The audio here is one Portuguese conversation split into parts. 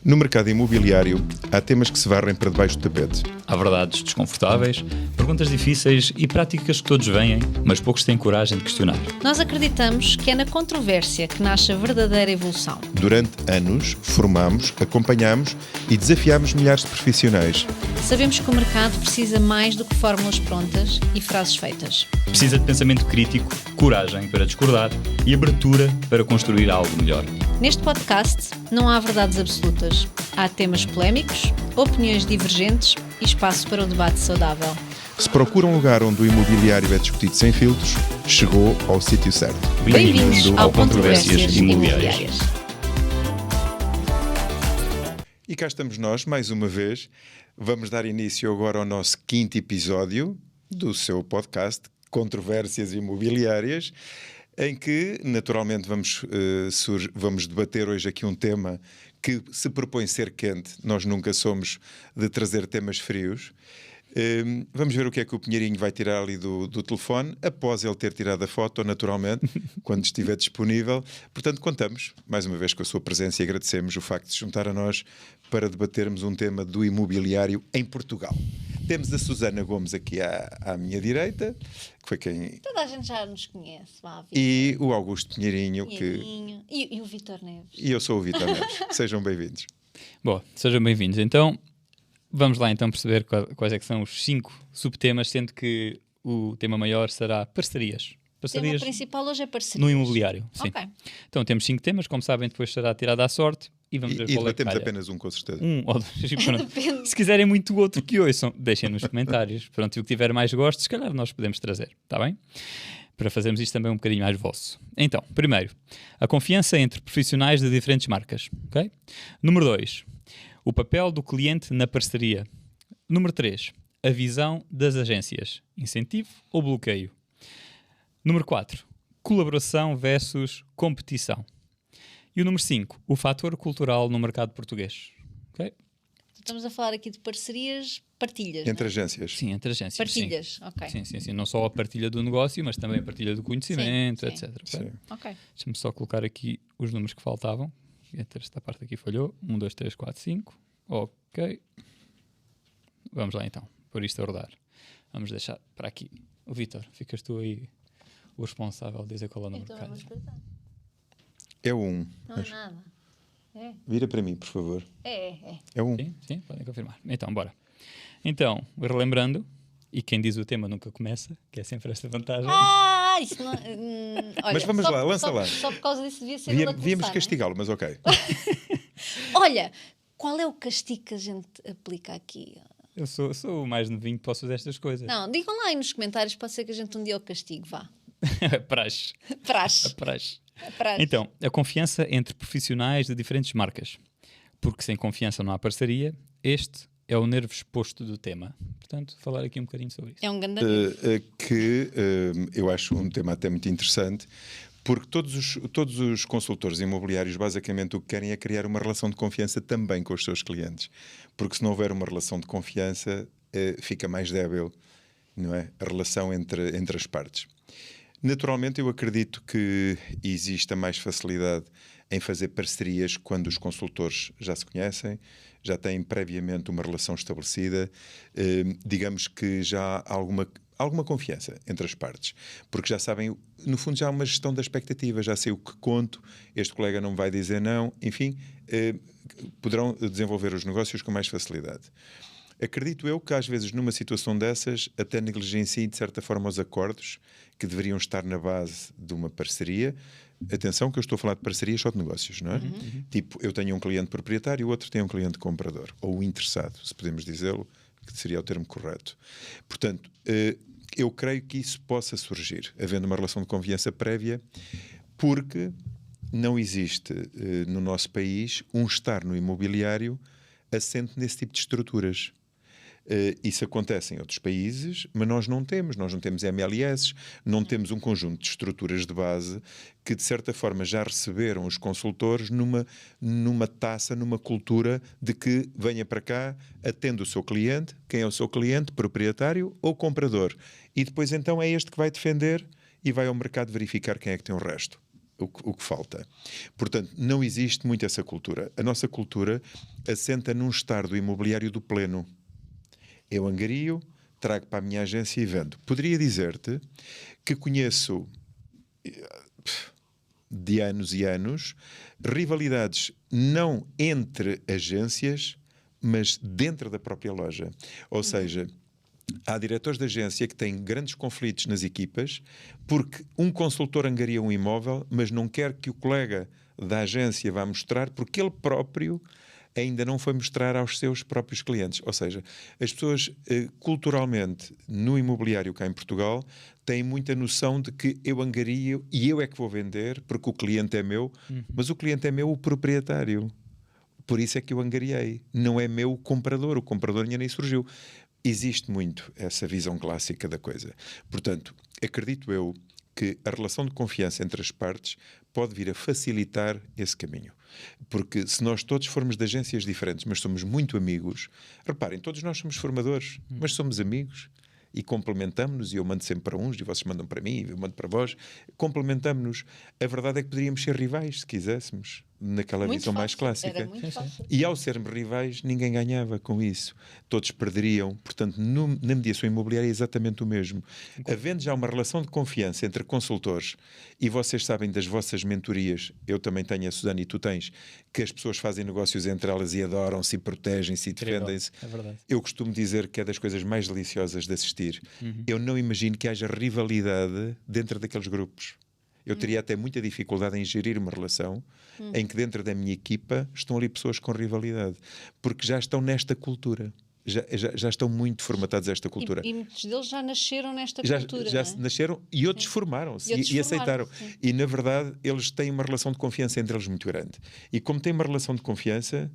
No mercado imobiliário, há temas que se varrem para debaixo do tapete. Há verdades desconfortáveis, perguntas difíceis e práticas que todos veem, mas poucos têm coragem de questionar. Nós acreditamos que é na controvérsia que nasce a verdadeira evolução. Durante anos, formamos, acompanhamos e desafiamos milhares de profissionais. Sabemos que o mercado precisa mais do que fórmulas prontas e frases feitas. Precisa de pensamento crítico, coragem para discordar e abertura para construir algo melhor. Neste podcast não há verdades absolutas. Há temas polémicos, opiniões divergentes e espaço para o debate saudável. Se procura um lugar onde o imobiliário é discutido sem filtros, chegou ao sítio certo. Bem-vindos ao Controvérsias Imobiliárias. E cá estamos nós, mais uma vez. Vamos dar início agora ao nosso 5º episódio do seu podcast Controvérsias Imobiliárias, em que, naturalmente, vamos debater hoje aqui um tema que se propõe ser quente. Nós nunca somos de trazer temas frios. Vamos ver o que é que o Pinheirinho vai tirar ali do telefone, após ele ter tirado a foto, naturalmente, quando estiver disponível. Portanto, contamos, mais uma vez, com a sua presença e agradecemos o facto de se juntar a nós para debatermos um tema do imobiliário em Portugal. Temos a Susana Gomes aqui à minha direita, que foi quem... Toda a gente já nos conhece. E o Augusto Pinheirinho. E o Vítor Neves. E eu sou o Vítor Neves. Sejam bem-vindos. Boa, sejam bem-vindos. Então, vamos lá então perceber quais é que são os 5 subtemas, sendo que o tema maior será parcerias. O tema principal hoje é parcerias. No imobiliário, sim. Okay. Então temos 5 temas, como sabem, depois será tirado à sorte e vamos ver qual é que temos calha. apenas um, com certeza. Um ou dois. Se quiserem muito outro que ouçam, deixem nos comentários. Pronto, e o que tiver mais gosto, se calhar nós podemos trazer, está bem? Para fazermos isto também um bocadinho mais vosso. Então, primeiro, a confiança entre profissionais de diferentes marcas. Okay? Número 2, o papel do cliente na parceria. Número 3, a visão das agências. Incentivo ou bloqueio. Número 4, colaboração versus competição. E o número 5, o fator cultural no mercado português. Okay? Estamos a falar aqui de parcerias, partilhas. Entre não é? agências. Sim, entre agências. Partilhas, sim. ok. Sim. Não só a partilha do negócio, mas também a partilha do conhecimento, Sim. etc. Sim. Ok. Deixa-me só colocar aqui os números que faltavam. Esta parte aqui falhou. 1, 2, 3, 4, 5. Ok. Vamos lá então, por isto a rodar. Vamos deixar para aqui. O Vítor, ficas tu aí o responsável de dizer qual é o número Então de vamos cada. para É o 1. Não é nada. É. Vira para mim, por favor. É. É o 1. Sim, podem confirmar. Então, bora. Então, relembrando, e quem diz o tema nunca começa, que é sempre esta vantagem. Isso não... olha, Mas vamos lá, lança lá. Só por causa disso devia ser ele a começar, Víamos não é? castigá-lo, mas ok. Olha, qual é o castigo que a gente aplica aqui? Eu sou o mais novinho que posso fazer estas coisas. Não, digam lá aí nos comentários, pode ser que a gente um dia o castigo, vá. Praxe. Praxe. Praxe. Praxe. Então, a confiança entre profissionais de diferentes marcas. Porque sem confiança não há parceria. Este é o nervo exposto do tema. Portanto, falar aqui um bocadinho sobre isso. É um grande... Eu acho um tema até muito interessante, porque todos os consultores imobiliários basicamente o que querem é criar uma relação de confiança também com os seus clientes. Porque se não houver uma relação de confiança, fica mais débil, não é? A relação entre as partes. Naturalmente, eu acredito que exista mais facilidade em fazer parcerias quando os consultores já se conhecem, já têm previamente uma relação estabelecida, digamos que já há alguma confiança entre as partes, porque já sabem, no fundo já há uma gestão da expectativa, já sei o que conto, este colega não me vai dizer não, enfim, poderão desenvolver os negócios com mais facilidade. Acredito eu que às vezes numa situação dessas até negligenciem de certa forma os acordos que deveriam estar na base de uma parceria. Atenção que eu estou a falar de parcerias só de negócios, não é? Tipo, eu tenho um cliente proprietário e o outro tem um cliente comprador, ou interessado, se podemos dizê-lo, que seria o termo correto. Portanto, eu creio que isso possa surgir, havendo uma relação de confiança prévia, porque não existe no nosso país um estar no imobiliário assente nesse tipo de estruturas. Isso acontece em outros países, mas nós não temos MLS, não temos um conjunto de estruturas de base que de certa forma já receberam os consultores numa taça, numa cultura de que venha para cá, atende o seu cliente, quem é o seu cliente, proprietário ou comprador, e depois então é este que vai defender e vai ao mercado verificar quem é que tem o resto. o que falta. Portanto, não existe muito essa cultura. A nossa cultura assenta num estar do imobiliário do pleno. Eu angario, trago para a minha agência e vendo. Poderia dizer-te que conheço de anos e anos rivalidades não entre agências, mas dentro da própria loja. Ou seja, há diretores de agência que têm grandes conflitos nas equipas porque um consultor angaria um imóvel, mas não quer que o colega da agência vá mostrar porque ele próprio ainda não foi mostrar aos seus próprios clientes. Ou seja, as pessoas culturalmente no imobiliário cá em Portugal têm muita noção de que eu angario e eu é que vou vender porque o cliente é meu, mas o cliente é meu o proprietário. Por isso é que eu angariei. Não é meu o comprador ainda nem surgiu. Existe muito essa visão clássica da coisa. Portanto, acredito eu que a relação de confiança entre as partes pode vir a facilitar esse caminho. Porque se nós todos formos de agências diferentes, mas somos muito amigos, reparem, todos nós somos formadores, mas somos amigos e complementamos-nos, e eu mando sempre para uns, e vocês mandam para mim, e eu mando para vós, complementamos-nos. A verdade é que poderíamos ser rivais, se quiséssemos, naquela Muito visão fácil, mais clássica. era muito fácil. E ao sermos rivais, ninguém ganhava com isso. Todos perderiam. Portanto, na mediação imobiliária é exatamente o mesmo. Havendo já uma relação de confiança entre consultores, e vocês sabem das vossas mentorias, eu também tenho a Susana e tu tens, que as pessoas fazem negócios entre elas e adoram-se, e protegem-se e defendem-se. É verdade. Eu costumo dizer que é das coisas mais deliciosas de assistir. Eu não imagino que haja rivalidade dentro daqueles grupos. Eu teria até muita dificuldade em gerir uma relação em que dentro da minha equipa estão ali pessoas com rivalidade, porque já estão nesta cultura. Já estão muito formatados a esta cultura. E muitos deles já nasceram nesta Já cultura. já não é? nasceram e outros formaram-se E outros e aceitaram. formaram-se, sim. E na verdade eles têm uma relação de confiança entre eles muito grande. E como têm uma relação de confiança,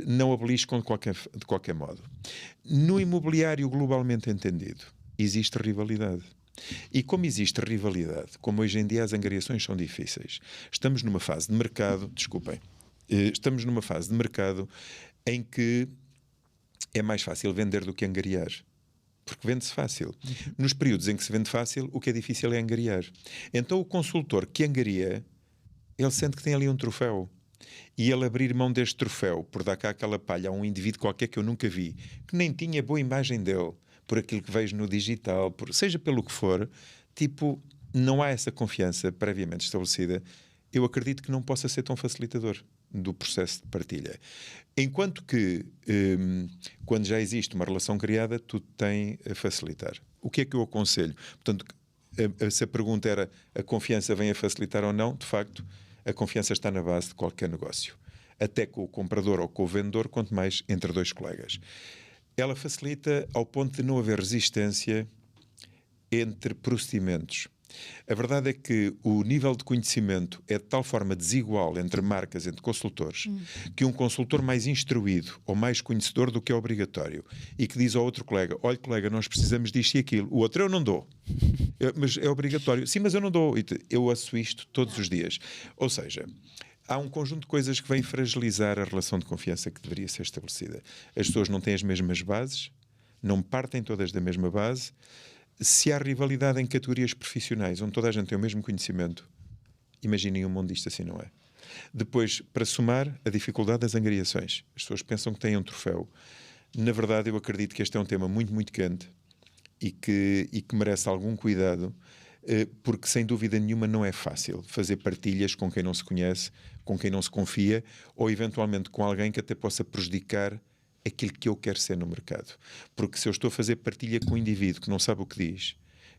não a beliscam de qualquer modo. No imobiliário globalmente entendido, existe rivalidade. E como existe rivalidade, como hoje em dia as angariações são difíceis, estamos numa fase de mercado, estamos numa fase de mercado em que é mais fácil vender do que angariar. Porque vende-se fácil. Nos períodos em que se vende fácil, o que é difícil é angariar. Então o consultor que angaria, ele sente que tem ali um troféu. E ele abrir mão deste troféu por dar cá aquela palha a um indivíduo qualquer que eu nunca vi, que nem tinha boa imagem dele, por aquilo que vejo no digital, seja pelo que for, não há essa confiança previamente estabelecida. Eu acredito que não possa ser tão facilitador do processo de partilha. Enquanto que, quando já existe uma relação criada, tudo tem a facilitar. O que é que eu aconselho? Portanto, se a pergunta era a confiança vem a facilitar ou não, de facto, a confiança está na base de qualquer negócio. Até com o comprador ou com o vendedor, quanto mais entre dois colegas. Ela facilita ao ponto de não haver resistência entre procedimentos. A verdade é que o nível de conhecimento é de tal forma desigual entre marcas, entre consultores, que um consultor mais instruído ou mais conhecedor do que é obrigatório e que diz ao outro colega, olha colega, nós precisamos disto e aquilo, o outro eu não dou. Mas é obrigatório. Sim, mas eu não dou. Eu ouço isto todos os dias. Ou seja, há um conjunto de coisas que vêm fragilizar a relação de confiança que deveria ser estabelecida. As pessoas não têm as mesmas bases, não partem todas da mesma base. Se há rivalidade em categorias profissionais, onde toda a gente tem o mesmo conhecimento, imaginem um mundo disto assim, não é? Depois, para somar, a dificuldade das angariações. As pessoas pensam que têm um troféu. Na verdade, eu acredito que este é um tema muito, muito quente e que merece algum cuidado, porque sem dúvida nenhuma não é fácil fazer partilhas com quem não se conhece, com quem não se confia, ou eventualmente com alguém que até possa prejudicar aquilo que eu quero ser no mercado. Porque se eu estou a fazer partilha com um indivíduo que não sabe o que diz,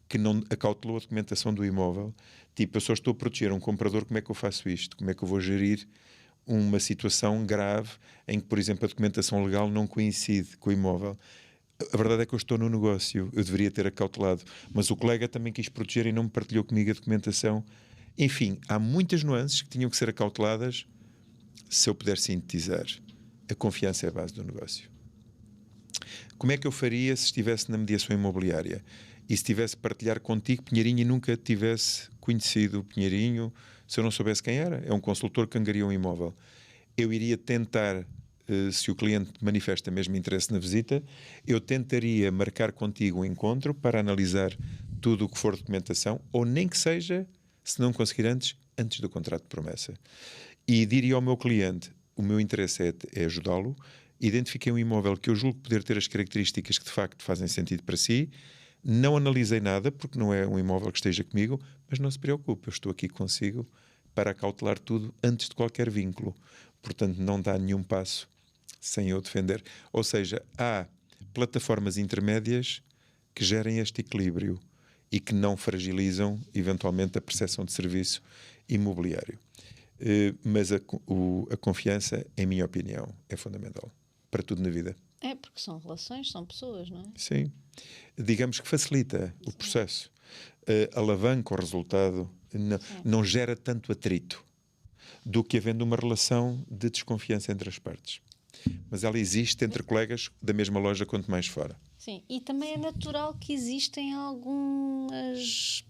que não acautelou a documentação do imóvel, eu só estou a proteger um comprador, como é que eu faço isto? Como é que eu vou gerir uma situação grave em que, por exemplo, a documentação legal não coincide com o imóvel? A verdade é que eu estou no negócio, eu deveria ter acautelado, mas o colega também quis proteger e não me partilhou comigo a documentação. Enfim, há muitas nuances que tinham que ser acauteladas. Se eu puder sintetizar, a confiança é a base do negócio. Como é que eu faria se estivesse na mediação imobiliária e se tivesse a partilhar contigo Pinheirinho e nunca tivesse conhecido o Pinheirinho, se eu não soubesse quem era? É um consultor que angaria um imóvel. Eu iria tentar, se o cliente manifesta mesmo interesse na visita, eu tentaria marcar contigo um encontro para analisar tudo o que for documentação, ou nem que seja, se não conseguir antes do contrato de promessa. E diria ao meu cliente, o meu interesse é ajudá-lo, identifiquei um imóvel que eu julgo poder ter as características que de facto fazem sentido para si, não analisei nada, porque não é um imóvel que esteja comigo, mas não se preocupe, eu estou aqui consigo para acautelar tudo antes de qualquer vínculo. Portanto, não dá nenhum passo sem eu defender. Ou seja, há plataformas intermédias que gerem este equilíbrio e que não fragilizam, eventualmente, a prestação de serviço imobiliário. Mas a confiança, em minha opinião, é fundamental para tudo na vida. É, porque são relações, são pessoas, não é? Sim. Digamos que facilita o processo. Alavanca o resultado, não gera tanto atrito do que havendo uma relação de desconfiança entre as partes. Mas ela existe entre colegas da mesma loja, quanto mais fora. Sim, e também é natural que existem algumas...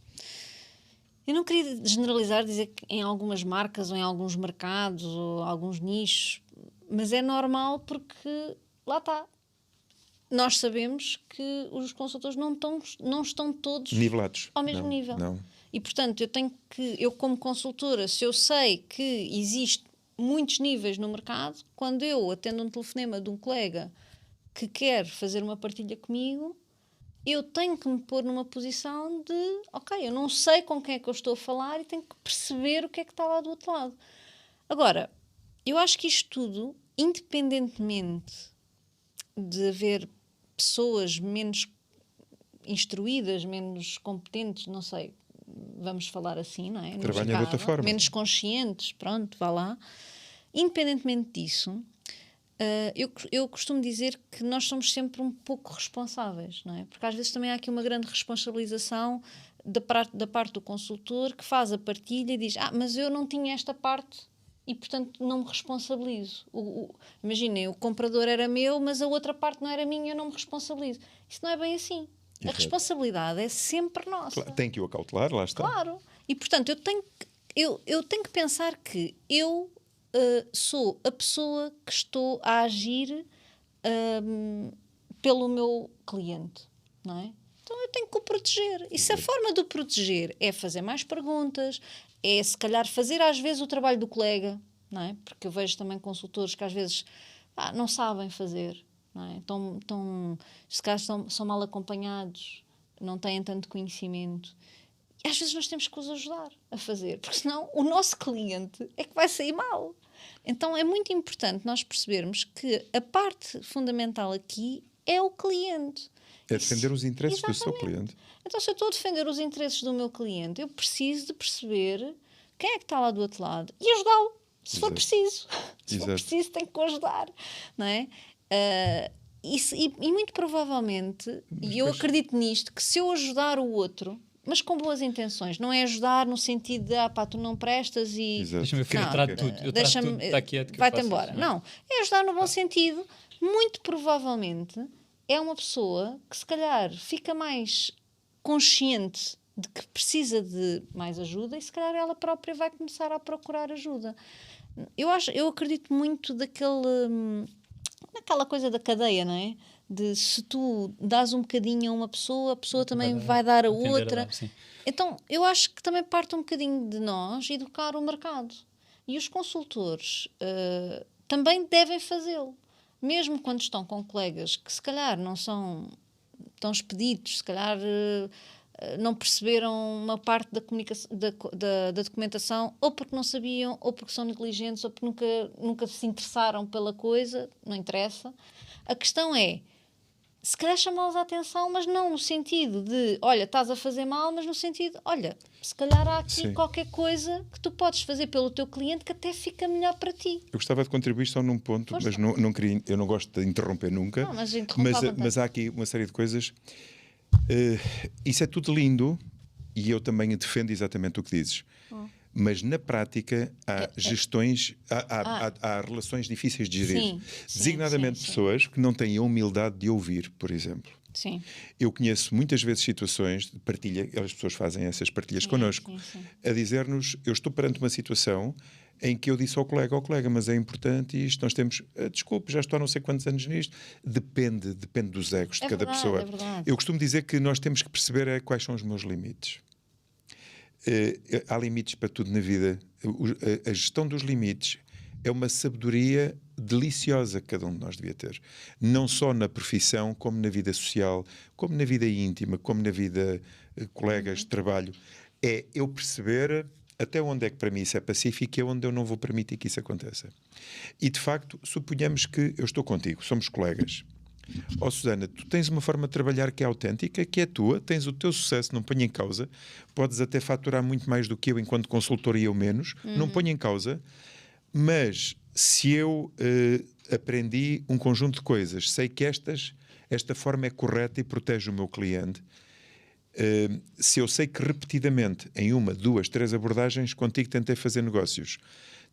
Eu não queria generalizar, dizer que em algumas marcas ou em alguns mercados ou alguns nichos, mas é normal porque, lá está, nós sabemos que os consultores não estão todos nivelados ao mesmo nível. Não. E, portanto, eu como consultora, se eu sei que existe muitos níveis no mercado, quando eu atendo um telefonema de um colega que quer fazer uma partilha comigo, eu tenho que me pôr numa posição de, ok, eu não sei com quem é que eu estou a falar e tenho que perceber o que é que está lá do outro lado. Agora, eu acho que isto tudo, independentemente de haver pessoas menos instruídas, menos competentes, não sei, vamos falar assim, não é? Trabalham de outra forma. Menos conscientes, pronto, vá lá. Independentemente disso, eu costumo dizer que nós somos sempre um pouco responsáveis, não é? Porque às vezes também há aqui uma grande responsabilização da parte do consultor que faz a partilha e diz, mas eu não tinha esta parte e, portanto, não me responsabilizo. Imaginem, o comprador era meu, mas a outra parte não era minha e eu não me responsabilizo. Isso não é bem assim. Exato. A responsabilidade é sempre nossa. Claro, tem que o acautelar, lá está. Claro. E, portanto, eu tenho que pensar que eu sou a pessoa que estou a agir pelo meu cliente, não é? Então eu tenho que o proteger. E se a forma de o proteger é fazer mais perguntas, é se calhar fazer às vezes o trabalho do colega, não é? Porque eu vejo também consultores que às vezes não sabem fazer, não é? Se calhar são mal acompanhados, não têm tanto conhecimento. E às vezes nós temos que os ajudar a fazer, porque senão o nosso cliente é que vai sair mal. Então é muito importante nós percebermos que a parte fundamental aqui é o cliente. É defender os interesses do seu cliente. Então, se eu estou a defender os interesses do meu cliente, eu preciso de perceber quem é que está lá do outro lado e ajudá-lo, se for preciso. Se for preciso, tenho que o ajudar, não é? E muito provavelmente, e eu acredito nisto, que se eu ajudar o outro, mas com boas intenções, não é ajudar no sentido de tu não prestas e... Deixa-me ver, eu trato tudo. Eu trato tudo, está quieto. Vai-te embora. Não, é ajudar no bom sentido. Muito provavelmente é uma pessoa que se calhar fica mais consciente de que precisa de mais ajuda e se calhar ela própria vai começar a procurar ajuda. Eu acredito muito naquela coisa da cadeia, não é? De se tu dás um bocadinho a uma pessoa, a pessoa também vai dar a outra. Então, eu acho que também parte um bocadinho de nós educar o mercado. E os consultores também devem fazê-lo. Mesmo quando estão com colegas que se calhar não são tão expeditos, se calhar não perceberam uma parte da comunicação, da documentação, ou porque não sabiam, ou porque são negligentes, ou porque nunca se interessaram pela coisa, não interessa. A questão é, se calhar chamá-los a atenção, mas não no sentido de, olha, estás a fazer mal, mas no sentido, olha, se calhar há aqui qualquer coisa que tu podes fazer pelo teu cliente que até fica melhor para ti. Eu gostava de contribuir só num ponto, mas não queria, eu não gosto de interromper nunca. Não, mas há aqui uma série de coisas. Isso é tudo lindo e eu também defendo exatamente o que dizes. Mas na prática há gestões, há relações difíceis de gerir. Designadamente pessoas que não têm a humildade de ouvir, por exemplo. Sim. Eu conheço muitas vezes situações de partilha, as pessoas fazem essas partilhas connosco, a dizer-nos, eu estou perante uma situação em que eu disse ao colega, mas é importante isto, nós temos, desculpe, já estou há não sei quantos anos nisto, depende dos egos de cada pessoa. É verdade. Eu costumo dizer que nós temos que perceber quais são os meus limites. Há limites para tudo na vida. A gestão dos limites é uma sabedoria deliciosa que cada um de nós devia ter. Não só na profissão, como na vida social, como na vida íntima, como na vida colegas de trabalho. É eu perceber até onde é que para mim isso é pacífico e onde eu não vou permitir que isso aconteça. E de facto, suponhamos que eu estou contigo, somos colegas. Ó Susana, tu tens uma forma de trabalhar que é autêntica, que é tua, tens o teu sucesso, não ponho em causa, podes até faturar muito mais do que eu enquanto consultor e eu menos, não ponho em causa, mas se eu aprendi um conjunto de coisas, sei que esta forma é correta e protege o meu cliente, se eu sei que repetidamente, em 1, 2, 3 abordagens, contigo tentei fazer negócios,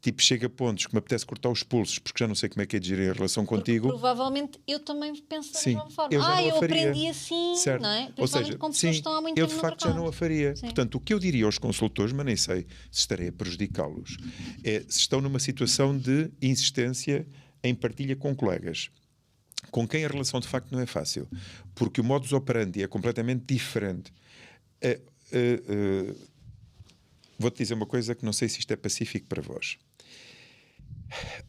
tipo, chega a pontos que me apetece cortar os pulsos porque já não sei como é que é de gerir a relação contigo. Porque provavelmente eu também penso da mesma forma. Eu aprendi assim, certo. não é? Ou seja, com pessoas que estão há muito eu tempo de no facto já mercado. não a faria. Sim. Portanto, o que eu diria aos consultores, mas nem sei se estarei a prejudicá-los, é se estão numa situação de insistência em partilha com colegas, com quem a relação de facto não é fácil, porque o modus operandi é completamente diferente. Vou-te dizer uma coisa que não sei se isto é pacífico para vós.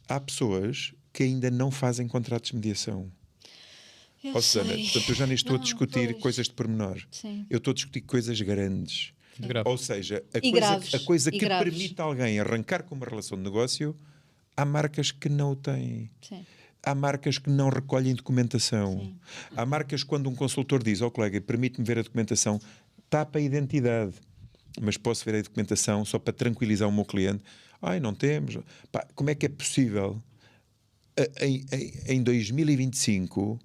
Há pessoas que ainda não fazem contratos de mediação. Susana, portanto, eu já nem estou a discutir coisas de pormenor. Sim. Eu estou a discutir coisas grandes. Ou seja, a coisa que permite alguém arrancar com uma relação de negócio, há marcas que não o têm. Sim. Há marcas que não recolhem documentação. Sim. Há marcas quando um consultor diz ao colega, permite-me ver a documentação, tapa a identidade, mas posso ver a documentação só para tranquilizar o meu cliente. Não temos. Pá, como é que é possível em 2025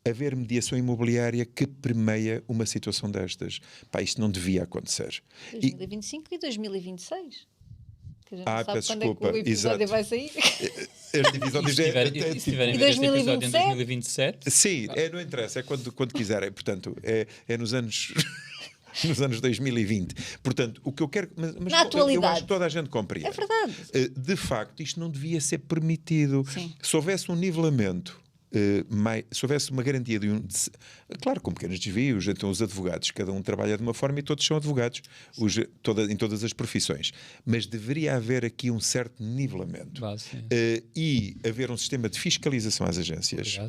haver mediação imobiliária que permeia uma situação destas? Pá, isto não devia acontecer. 2025 e 2026. Que a gente não sabe peço quando desculpa, é que o episódio exato. vai sair. Este episódio já se tiverem a ver este episódio em 2027? Sim, não interessa, é quando quiserem. Portanto, é nos anos... nos anos 2020. Portanto, o que eu quero... Mas na atualidade. Eu acho que toda a gente compreende. É verdade. De facto, isto não devia ser permitido. Sim. Se houvesse um nivelamento, se houvesse uma garantia de claro, com pequenos desvios, então os advogados, cada um trabalha de uma forma e todos são advogados, em todas as profissões. Mas deveria haver aqui um certo nivelamento. E haver um sistema de fiscalização às agências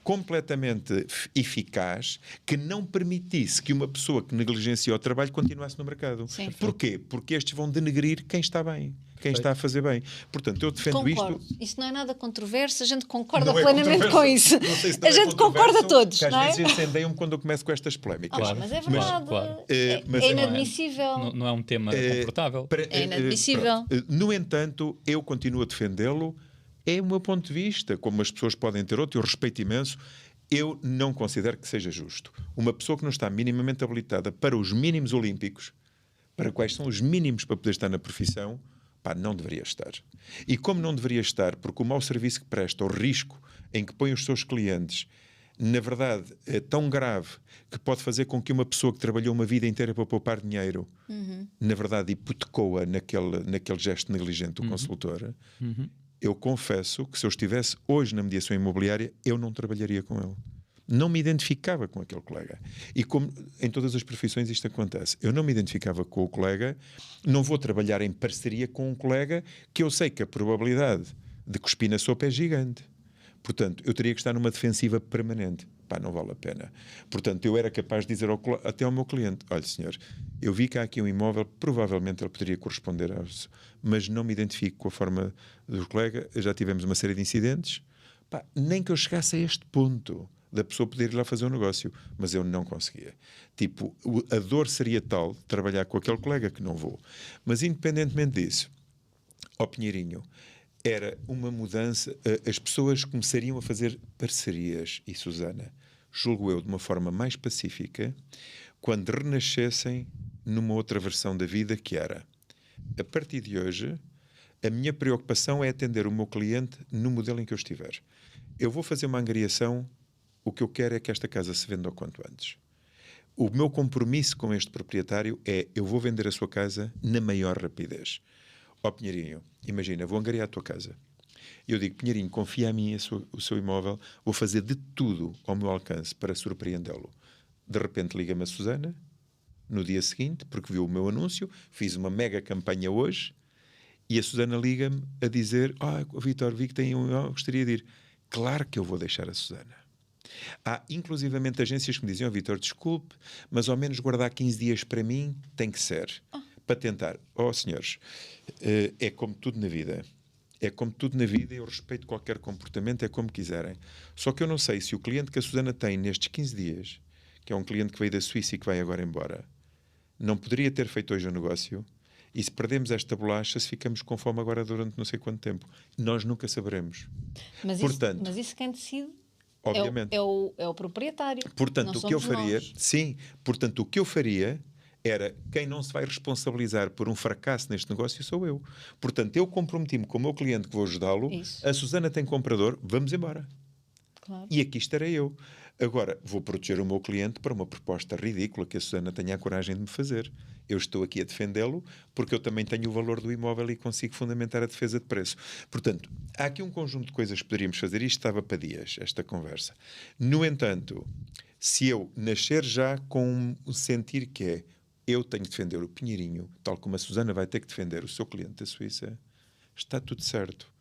completamente eficaz que não permitisse que uma pessoa que negligenciou o trabalho continuasse no mercado. Sim. Porquê? Porque estes vão denegrir quem está bem, quem está a fazer bem. Portanto, eu defendo Concordo. isto. Isso não é nada controverso, a gente concorda Não plenamente com isso. Não sei se A gente concorda todos, que às não é? vezes incendeiam-me quando eu começo com estas polémicas. Mas é verdade. Mas é inadmissível. Não é um tema confortável. É inadmissível. No entanto, eu continuo a defendê-lo. É o meu ponto de vista, como as pessoas podem ter outro, eu respeito imenso. Eu não considero que seja justo. Uma pessoa que não está minimamente habilitada para os mínimos olímpicos, para quais são os mínimos para poder estar na profissão, não deveria estar. E como não deveria estar, porque o mau serviço que presta, o risco em que põe os seus clientes, na verdade, é tão grave que pode fazer com que uma pessoa que trabalhou uma vida inteira para poupar dinheiro, na verdade, hipotecou-a naquele gesto negligente do consultor. Eu confesso que se eu estivesse hoje na mediação imobiliária, eu não trabalharia com ele. Não me identificava com aquele colega. E como em todas as profissões isto acontece, eu não me identificava com o colega, não vou trabalhar em parceria com um colega que eu sei que a probabilidade de cuspir na sopa é gigante. Portanto, eu teria que estar numa defensiva permanente. Não vale a pena. Portanto, eu era capaz de dizer até ao meu cliente, olha senhor, eu vi que há aqui um imóvel, provavelmente ele poderia corresponder a isso, mas não me identifico com a forma do colega, já tivemos uma série de incidentes, nem que eu chegasse a este ponto da pessoa poder ir lá fazer um negócio, mas eu não conseguia. Tipo, a dor seria tal de trabalhar com aquele colega que não vou. Mas independentemente disso, ó Pinheirinho, era uma mudança, as pessoas começariam a fazer parcerias, e Susana, julgo eu, de uma forma mais pacífica, quando renascessem numa outra versão da vida, que era, a partir de hoje, a minha preocupação é atender o meu cliente no modelo em que eu estiver. Eu vou fazer uma angariação, o que eu quero é que esta casa se venda o quanto antes. O meu compromisso com este proprietário é, eu vou vender a sua casa na maior rapidez. ó Pinheirinho, imagina, vou angariar a tua casa. Eu digo, Pinheirinho, confia a mim o seu imóvel, vou fazer de tudo ao meu alcance para surpreendê-lo. De repente liga-me a Susana, no dia seguinte, porque viu o meu anúncio, fiz uma mega campanha hoje, e a Susana liga-me a dizer, Vítor, vi que tem gostaria de ir. Claro que eu vou deixar a Susana. Há inclusivamente agências que me dizem, Vítor, desculpe, mas ao menos guardar 15 dias para mim tem que ser. Para tentar. Senhores, é como tudo na vida. É como tudo na vida, eu respeito qualquer comportamento, é como quiserem. Só que eu não sei se o cliente que a Susana tem nestes 15 dias, que é um cliente que veio da Suíça e que vai agora embora, não poderia ter feito hoje o negócio, e se perdemos esta bolacha, se ficamos com fome agora durante não sei quanto tempo. Nós nunca saberemos. Mas isso quem decide obviamente. É o proprietário. Portanto, o que eu faria... Nós. Sim, portanto, o que eu faria... era quem não se vai responsabilizar por um fracasso neste negócio sou eu. Portanto, eu comprometi-me com o meu cliente que vou ajudá-lo. A Susana tem comprador, vamos embora. Claro. E aqui estarei eu. Agora, vou proteger o meu cliente para uma proposta ridícula que a Susana tenha a coragem de me fazer. Eu estou aqui a defendê-lo porque eu também tenho o valor do imóvel e consigo fundamentar a defesa de preço. Portanto, há aqui um conjunto de coisas que poderíamos fazer e isto estava para dias, esta conversa. No entanto, se eu nascer já com o sentir que é eu tenho que defender o Pinheirinho, tal como a Susana vai ter que defender o seu cliente da Suíça, está tudo certo.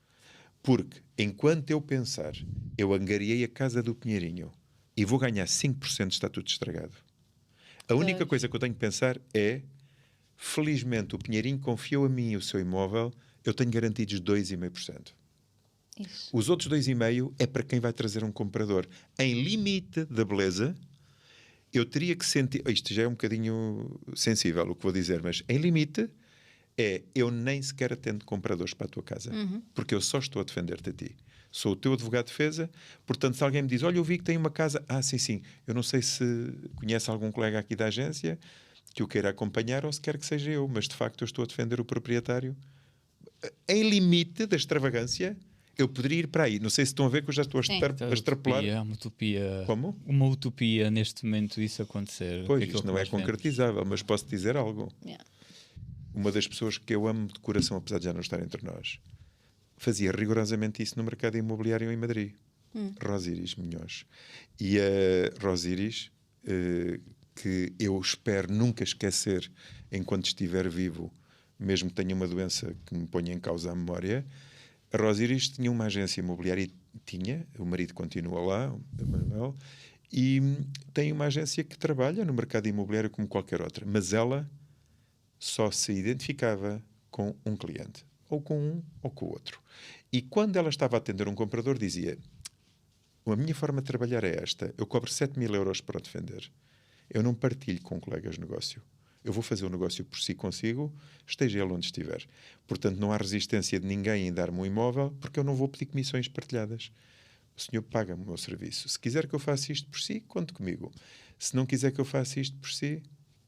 Porque, enquanto eu pensar, eu angariei a casa do Pinheirinho e vou ganhar 5%, está tudo estragado. A única coisa que eu tenho que pensar é, felizmente, o Pinheirinho confiou a mim o seu imóvel, eu tenho garantidos 2,5%. Isso. Os outros 2,5% é para quem vai trazer um comprador. Em limite da beleza... eu teria que sentir... isto já é um bocadinho sensível o que vou dizer, mas em limite eu nem sequer atendo compradores para a tua casa. Porque eu só estou a defender-te a ti. Sou o teu advogado de defesa, portanto, se alguém me diz, olha, eu vi que tem uma casa... sim. Eu não sei se conhece algum colega aqui da agência que o queira acompanhar ou se quer que seja eu, mas de facto eu estou a defender o proprietário. Em limite da extravagância... eu poderia ir para aí. Não sei se estão a ver que eu já estou a extrapolar. É uma utopia. Como? Uma utopia neste momento isso acontecer. Pois, isto não é concretizável, mas posso dizer algo. Yeah. Uma das pessoas que eu amo de coração, apesar de já não estar entre nós, fazia rigorosamente isso no mercado imobiliário em Madrid. Rosiris Munhoz. E a Rosiris, que eu espero nunca esquecer enquanto estiver vivo, mesmo que tenha uma doença que me ponha em causa a memória. A Rosiris tinha uma agência imobiliária, o marido continua lá, o Manuel, e tem uma agência que trabalha no mercado imobiliário como qualquer outra, mas ela só se identificava com um cliente, ou com um ou com o outro. E quando ela estava a atender um comprador, dizia, a minha forma de trabalhar é esta, eu cobro 7.000 euros para o defender, eu não partilho com colegas de negócio. Eu vou fazer o negócio por si consigo, esteja ele onde estiver. Portanto, não há resistência de ninguém em dar-me um imóvel, porque eu não vou pedir comissões partilhadas. O senhor paga-me o meu serviço. Se quiser que eu faça isto por si, conte comigo. Se não quiser que eu faça isto por si,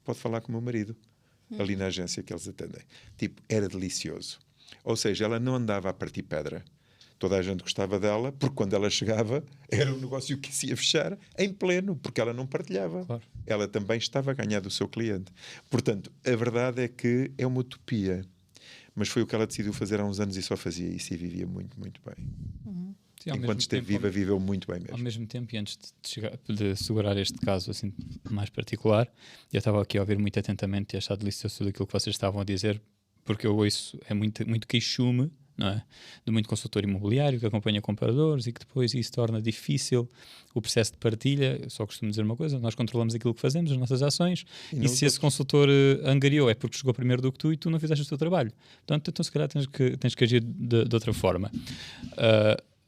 pode falar com o meu marido, ali na agência que eles atendem. Tipo, era delicioso. Ou seja, ela não andava a partir pedra. Toda a gente gostava dela, porque quando ela chegava, era um negócio que se ia fechar em pleno, porque ela não partilhava. Claro. Ela também estava a ganhar do seu cliente. Portanto, a verdade é que é uma utopia. Mas foi o que ela decidiu fazer há uns anos e só fazia isso e vivia muito, muito bem. Sim, enquanto esteve viva, viveu muito bem mesmo. Ao mesmo tempo, e antes de segurar este caso assim mais particular, eu estava aqui a ouvir muito atentamente e achar delicioso tudo aquilo que vocês estavam a dizer, porque eu ouço, é muito, muito queixume, não é? De muito consultor imobiliário que acompanha compradores e que depois isso torna difícil o processo de partilha. Eu só costumo dizer uma coisa, nós controlamos aquilo que fazemos, as nossas ações, e se esse consultor angariou é porque chegou primeiro do que tu e tu não fizeste o teu trabalho. Portanto, então se calhar tens que agir de outra forma.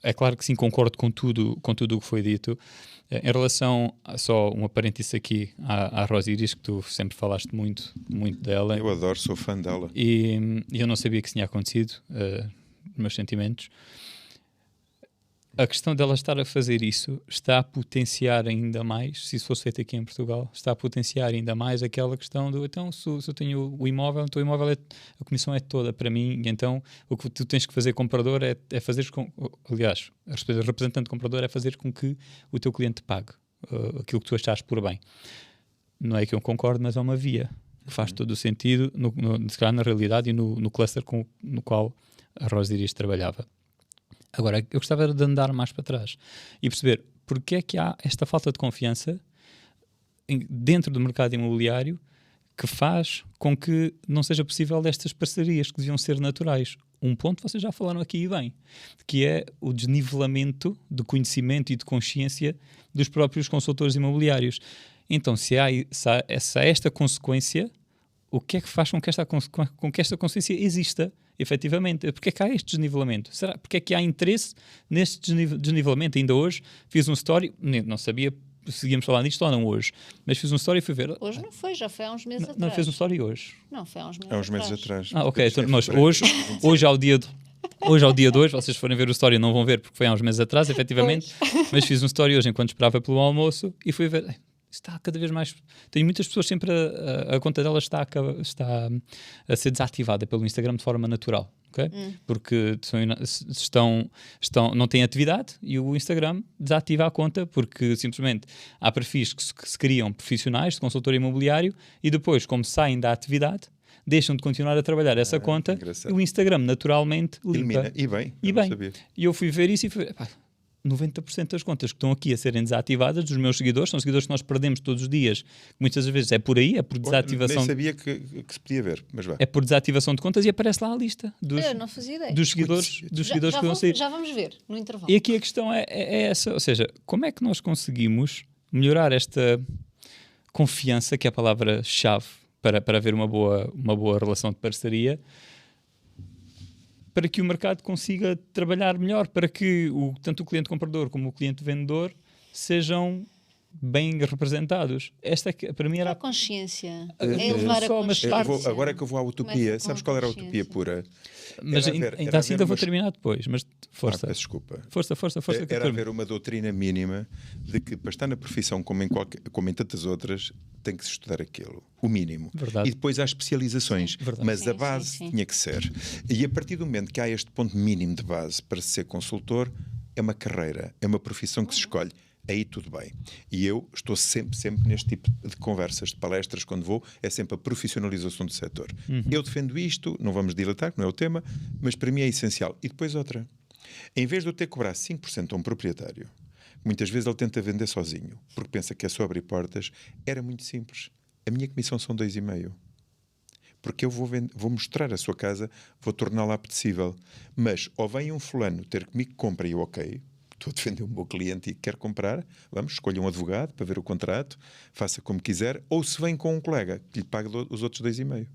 É claro que sim, concordo com tudo o que foi dito. Em relação, só uma parêntese aqui, à Rosiris, que tu sempre falaste muito dela. Eu adoro, sou fã dela. E eu não sabia que isso tinha acontecido, meus sentimentos. A questão dela estar a fazer isso está a potenciar ainda mais, se isso fosse feito aqui em Portugal, está a potenciar ainda mais aquela questão do, então, se eu tenho o imóvel, então o imóvel, a comissão é toda para mim, e então o que tu tens que fazer comprador é fazer com, aliás, a representante comprador é fazer com que o teu cliente pague aquilo que tu achares por bem. Não é que eu concordo, mas é uma via. Faz todo o sentido, se calhar na realidade e no cluster no qual a Rosa Dias trabalhava. Agora, eu gostava de andar mais para trás e perceber porque é que há esta falta de confiança dentro do mercado imobiliário que faz com que não seja possível estas parcerias que deviam ser naturais. Um ponto vocês já falaram aqui e bem, que é o desnivelamento de conhecimento e de consciência dos próprios consultores imobiliários. Então, se há esta consequência, o que é que faz com que esta consciência exista, efetivamente? Porque é que há este desnivelamento? Porque é que há interesse neste desnivelamento? Ainda hoje fiz um story, não sabia se seguíamos falar nisto ou não hoje, mas fiz um story e fui ver. Hoje não foi, já foi há uns meses atrás. Não fez um story hoje? Não, foi há uns meses atrás. Há uns meses atrás. Ok, então, mas hoje ao dia de hoje, vocês forem ver o story não vão ver porque foi há uns meses atrás, efetivamente, mas fiz um story hoje enquanto esperava pelo almoço e fui ver, está cada vez mais, tenho muitas pessoas sempre, a conta delas está a ser desativada pelo Instagram de forma natural, ok? Porque não têm atividade e o Instagram desativa a conta porque simplesmente há perfis que se criam profissionais de consultor imobiliário e depois, como saem da atividade, deixam de continuar a trabalhar essa conta engraçado. E o Instagram naturalmente elimina. E bem. E eu fui ver isso e fui... 90% das contas que estão aqui a serem desativadas dos meus seguidores, são seguidores que nós perdemos todos os dias, muitas vezes é por aí, é por desativação. Nem sabia que se podia ver, mas vá. É por desativação de contas e aparece lá a lista eu não fazia ideia. dos seguidores que vão sair. Já vamos ver no intervalo. E aqui a questão é essa, ou seja, como é que nós conseguimos melhorar esta confiança, que é a palavra-chave para haver uma boa relação de parceria, para que o mercado consiga trabalhar melhor, para que tanto o cliente comprador como o cliente vendedor sejam bem representados. Esta para mim era a consciência. É elevar a consciência. Agora é que eu vou à utopia. Sabes qual era a utopia pura? Mas ainda assim ainda vou terminar depois. Mas força. Peço desculpa. Força. Era haver uma doutrina mínima de que para estar na profissão, como em tantas outras, tem que se estudar aquilo. O mínimo. Verdade. E depois há especializações. Verdade. Mas a base tinha que ser. E a partir do momento que há este ponto mínimo de base para ser consultor, é uma carreira, é uma profissão que se escolhe. Aí tudo bem. E eu estou sempre neste tipo de conversas, de palestras, quando vou, é sempre a profissionalização do setor. Eu defendo isto, não vamos dilatar, que não é o tema, mas para mim é essencial. E depois outra. Em vez de eu ter que cobrar 5% a um proprietário, muitas vezes ele tenta vender sozinho, porque pensa que é só abrir portas, era muito simples. A minha comissão são 2,5%. Porque eu vou mostrar a sua casa, vou torná-la apetecível. Mas ou vem um fulano ter comigo que compra e eu ok, estou a defender um meu cliente e quer comprar, vamos, escolha um advogado para ver o contrato, faça como quiser, ou se vem com um colega que lhe pague os outros 2,5%.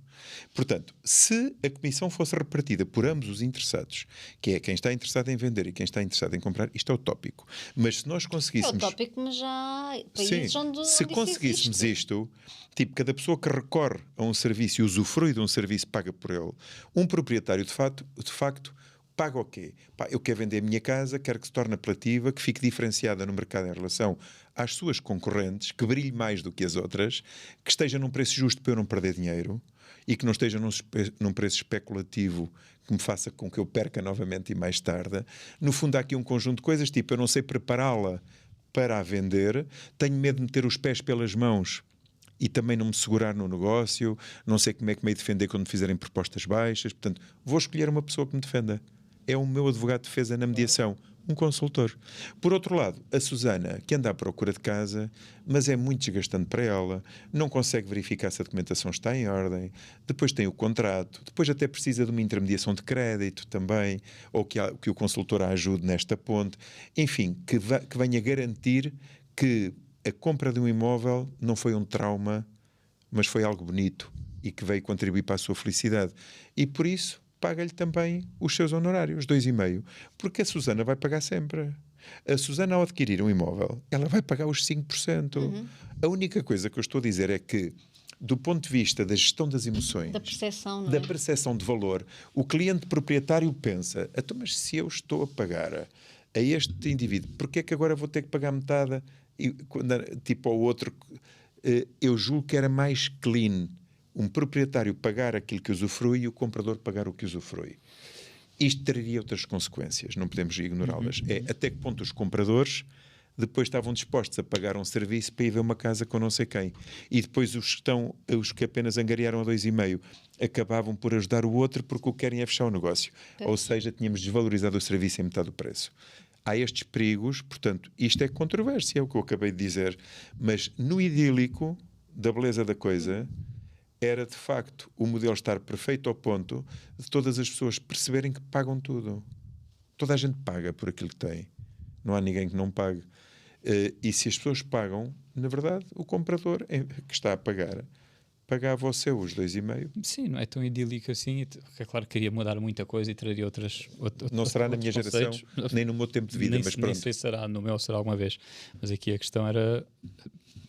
Portanto, se a comissão fosse repartida por ambos os interessados, que é quem está interessado em vender e quem está interessado em comprar, isto é utópico. Mas se nós conseguíssemos... É utópico, mas já há países onde se conseguíssemos isto, tipo, cada pessoa que recorre a um serviço e usufrui de um serviço paga por ele, um proprietário de facto paga o quê? Eu quero vender a minha casa, quero que se torne apelativa, que fique diferenciada no mercado em relação às suas concorrentes, que brilhe mais do que as outras, que esteja num preço justo para eu não perder dinheiro e que não esteja num preço especulativo que me faça com que eu perca novamente e mais tarde. No fundo há aqui um conjunto de coisas, tipo, eu não sei prepará-la para a vender, tenho medo de meter os pés pelas mãos e também não me segurar no negócio, não sei como é que me hei de defender quando me fizerem propostas baixas, portanto, vou escolher uma pessoa que me defenda. É o meu advogado de defesa na mediação, um consultor. Por outro lado, a Susana, que anda à procura de casa, mas é muito desgastante para ela, não consegue verificar se a documentação está em ordem, depois tem o contrato, depois até precisa de uma intermediação de crédito também, ou que o consultor a ajude nesta ponte, enfim, que venha garantir que a compra de um imóvel não foi um trauma, mas foi algo bonito e que veio contribuir para a sua felicidade. E por isso paga-lhe também os seus honorários, 2,5%, porque a Susana vai pagar sempre. A Susana, ao adquirir um imóvel, ela vai pagar os 5%. A única coisa que eu estou a dizer é que, do ponto de vista da gestão das emoções, da percepção, não é? Da percepção de valor, o cliente proprietário pensa, mas se eu estou a pagar a este indivíduo, porque é que agora vou ter que pagar metade? E, tipo ao outro, eu julgo que era mais clean um proprietário pagar aquilo que usufrui e o comprador pagar o que usufrui. Isto traria outras consequências, não podemos ignorá-las. É até que ponto os compradores depois estavam dispostos a pagar um serviço para ir ver uma casa com não sei quem. E depois os que apenas angariaram a 2,5 acabavam por ajudar o outro porque o que querem é fechar o negócio. Ou seja, tínhamos desvalorizado o serviço em metade do preço. Há estes perigos, portanto, isto é controvérsia, é o que eu acabei de dizer, mas no idílico da beleza da coisa, era de facto o modelo estar perfeito ao ponto de todas as pessoas perceberem que pagam tudo. Toda a gente paga por aquilo que tem. Não há ninguém que não pague. E se as pessoas pagam, na verdade, o comprador que está a pagar, pagava ao seu os 2,5. Sim, não é tão idílico assim. É claro que queria mudar muita coisa e traria outras não será na minha geração, nem no meu tempo de vida, mas pronto. Nem sei se será no meu, será alguma vez. Mas aqui a questão era,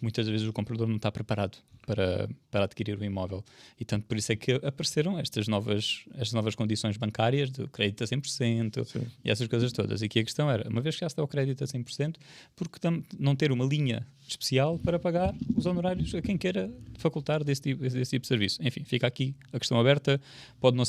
muitas vezes o comprador não está preparado para adquirir o imóvel. E tanto por isso é que apareceram estas novas condições bancárias de crédito a 100%. Sim. E essas coisas todas. E aqui a questão era, uma vez que já está o crédito a 100%, porque não ter uma linha especial para pagar os honorários a quem queira facultar desse tipo de serviço. Enfim, fica aqui a questão aberta. Pode não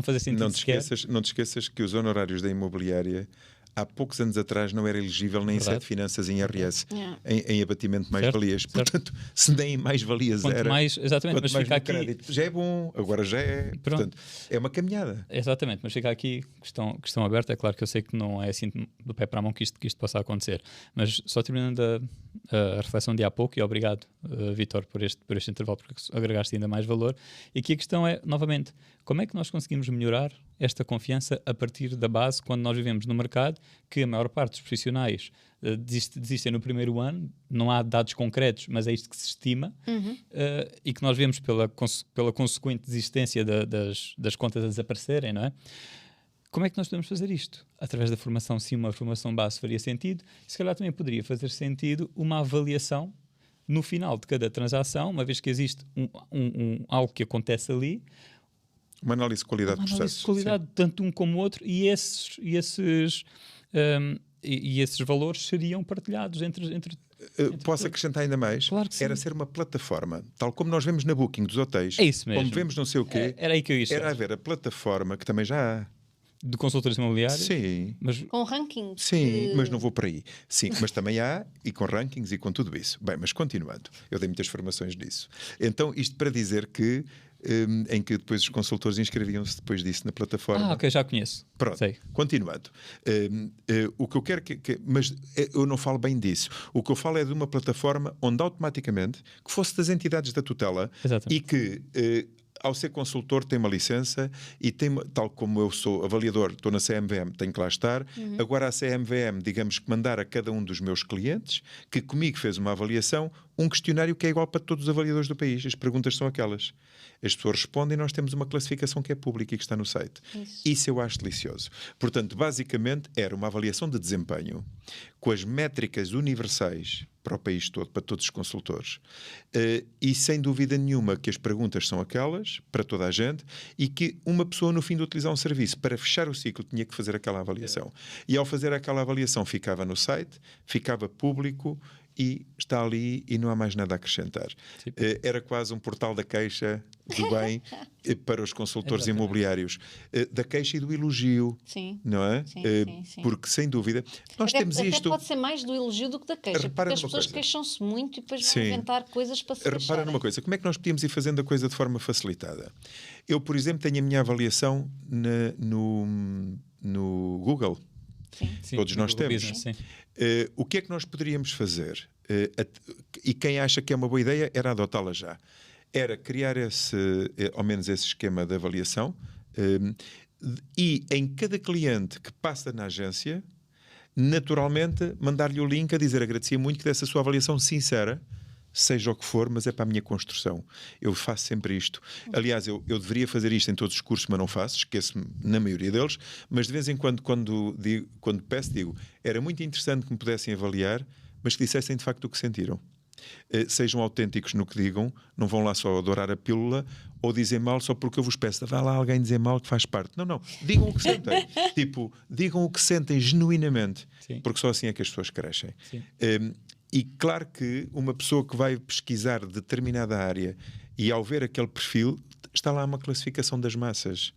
fazer sentido não te esqueças que os honorários da imobiliária há poucos anos atrás não era elegível nem em Sede de Finanças, em IRS, em abatimento de mais-valias. Portanto, se nem mais-valias era... Exatamente, mas mais fica aqui... crédito. Já é bom, agora já é... Portanto, é uma caminhada. Exatamente, mas fica aqui questão aberta. É claro que eu sei que não é assim do pé para a mão que isto possa acontecer. Mas só terminando a reflexão de há pouco, e obrigado, Vítor, por este intervalo, porque agregaste ainda mais valor. E aqui a questão é, novamente, como é que nós conseguimos melhorar esta confiança a partir da base quando nós vivemos no mercado, que a maior parte dos profissionais desistem no primeiro ano, não há dados concretos, mas é isto que se estima, e que nós vemos pela consequente desistência das contas a desaparecerem, não é? Como é que nós podemos fazer isto? Através da formação, sim, uma formação base faria sentido. Se calhar também poderia fazer sentido uma avaliação no final de cada transação, uma vez que existe algo que acontece ali, uma análise de qualidade de processos. De qualidade, tanto um como o outro, e esses valores seriam partilhados entre posso acrescentar ainda mais? Claro que sim. Era ser uma plataforma, tal como nós vemos na Booking dos hotéis. É isso mesmo. Como vemos não sei o quê. Era aí que eu ia. Era haver a plataforma, que também já há. De consultores imobiliários? Sim. Com rankings? Sim, mas não vou por aí. Sim, mas também há, e com rankings e com tudo isso. Bem, mas continuando, eu dei muitas formações disso. Então, isto para dizer que em que depois os consultores inscreviam-se depois disso na plataforma. Ok, já conheço. Pronto, sei. Continuando. O que eu quero mas eu não falo bem disso. O que eu falo é de uma plataforma onde automaticamente, que fosse das entidades da tutela, e que ao ser consultor tem uma licença e tem, tal como eu sou avaliador, estou na CMVM, tenho que lá estar. Agora a CMVM, digamos que mandar a cada um dos meus clientes, que comigo fez uma avaliação, um questionário que é igual para todos os avaliadores do país. As perguntas são aquelas. As pessoas respondem e nós temos uma classificação que é pública e que está no site. Isso eu acho delicioso. Portanto, basicamente, era uma avaliação de desempenho com as métricas universais para o país todo, para todos os consultores. E sem dúvida nenhuma que as perguntas são aquelas, para toda a gente, e que uma pessoa, no fim de utilizar um serviço, para fechar o ciclo, tinha que fazer aquela avaliação. E ao fazer aquela avaliação, ficava no site, ficava público, e está ali e não há mais nada a acrescentar. Era quase um portal da queixa do bem para os consultores imobiliários. Da queixa e do elogio. Sim. Não é? Sim. Porque, sem dúvida, nós temos isto... Até pode ser mais do elogio do que da queixa. Porque as pessoas queixam-se muito e depois vão inventar coisas para se queixarem. Repara numa coisa. Como é que nós podíamos ir fazendo a coisa de forma facilitada? Eu, por exemplo, tenho a minha avaliação no Google. Sim, todos nós temos. Business, o que é que nós poderíamos fazer? E quem acha que é uma boa ideia era adotá-la já. Era criar ao menos esse esquema de avaliação e em cada cliente que passa na agência, naturalmente, mandar-lhe o link a dizer agradecia muito que desse a sua avaliação sincera, seja o que for, mas é para a minha construção. Eu faço sempre isto. Aliás, eu deveria fazer isto em todos os cursos, mas não faço, esqueço-me na maioria deles, mas de vez em quando, quando peço, digo, era muito interessante que me pudessem avaliar, mas que dissessem de facto o que sentiram. Sejam autênticos no que digam, não vão lá só adorar a pílula ou dizer mal só porque eu vos peço, vá lá alguém dizer mal que faz parte. Não, digam o que sentem. Digam o que sentem genuinamente. Sim. Porque só assim é que as pessoas crescem. E claro que uma pessoa que vai pesquisar determinada área e ao ver aquele perfil, está lá uma classificação das massas.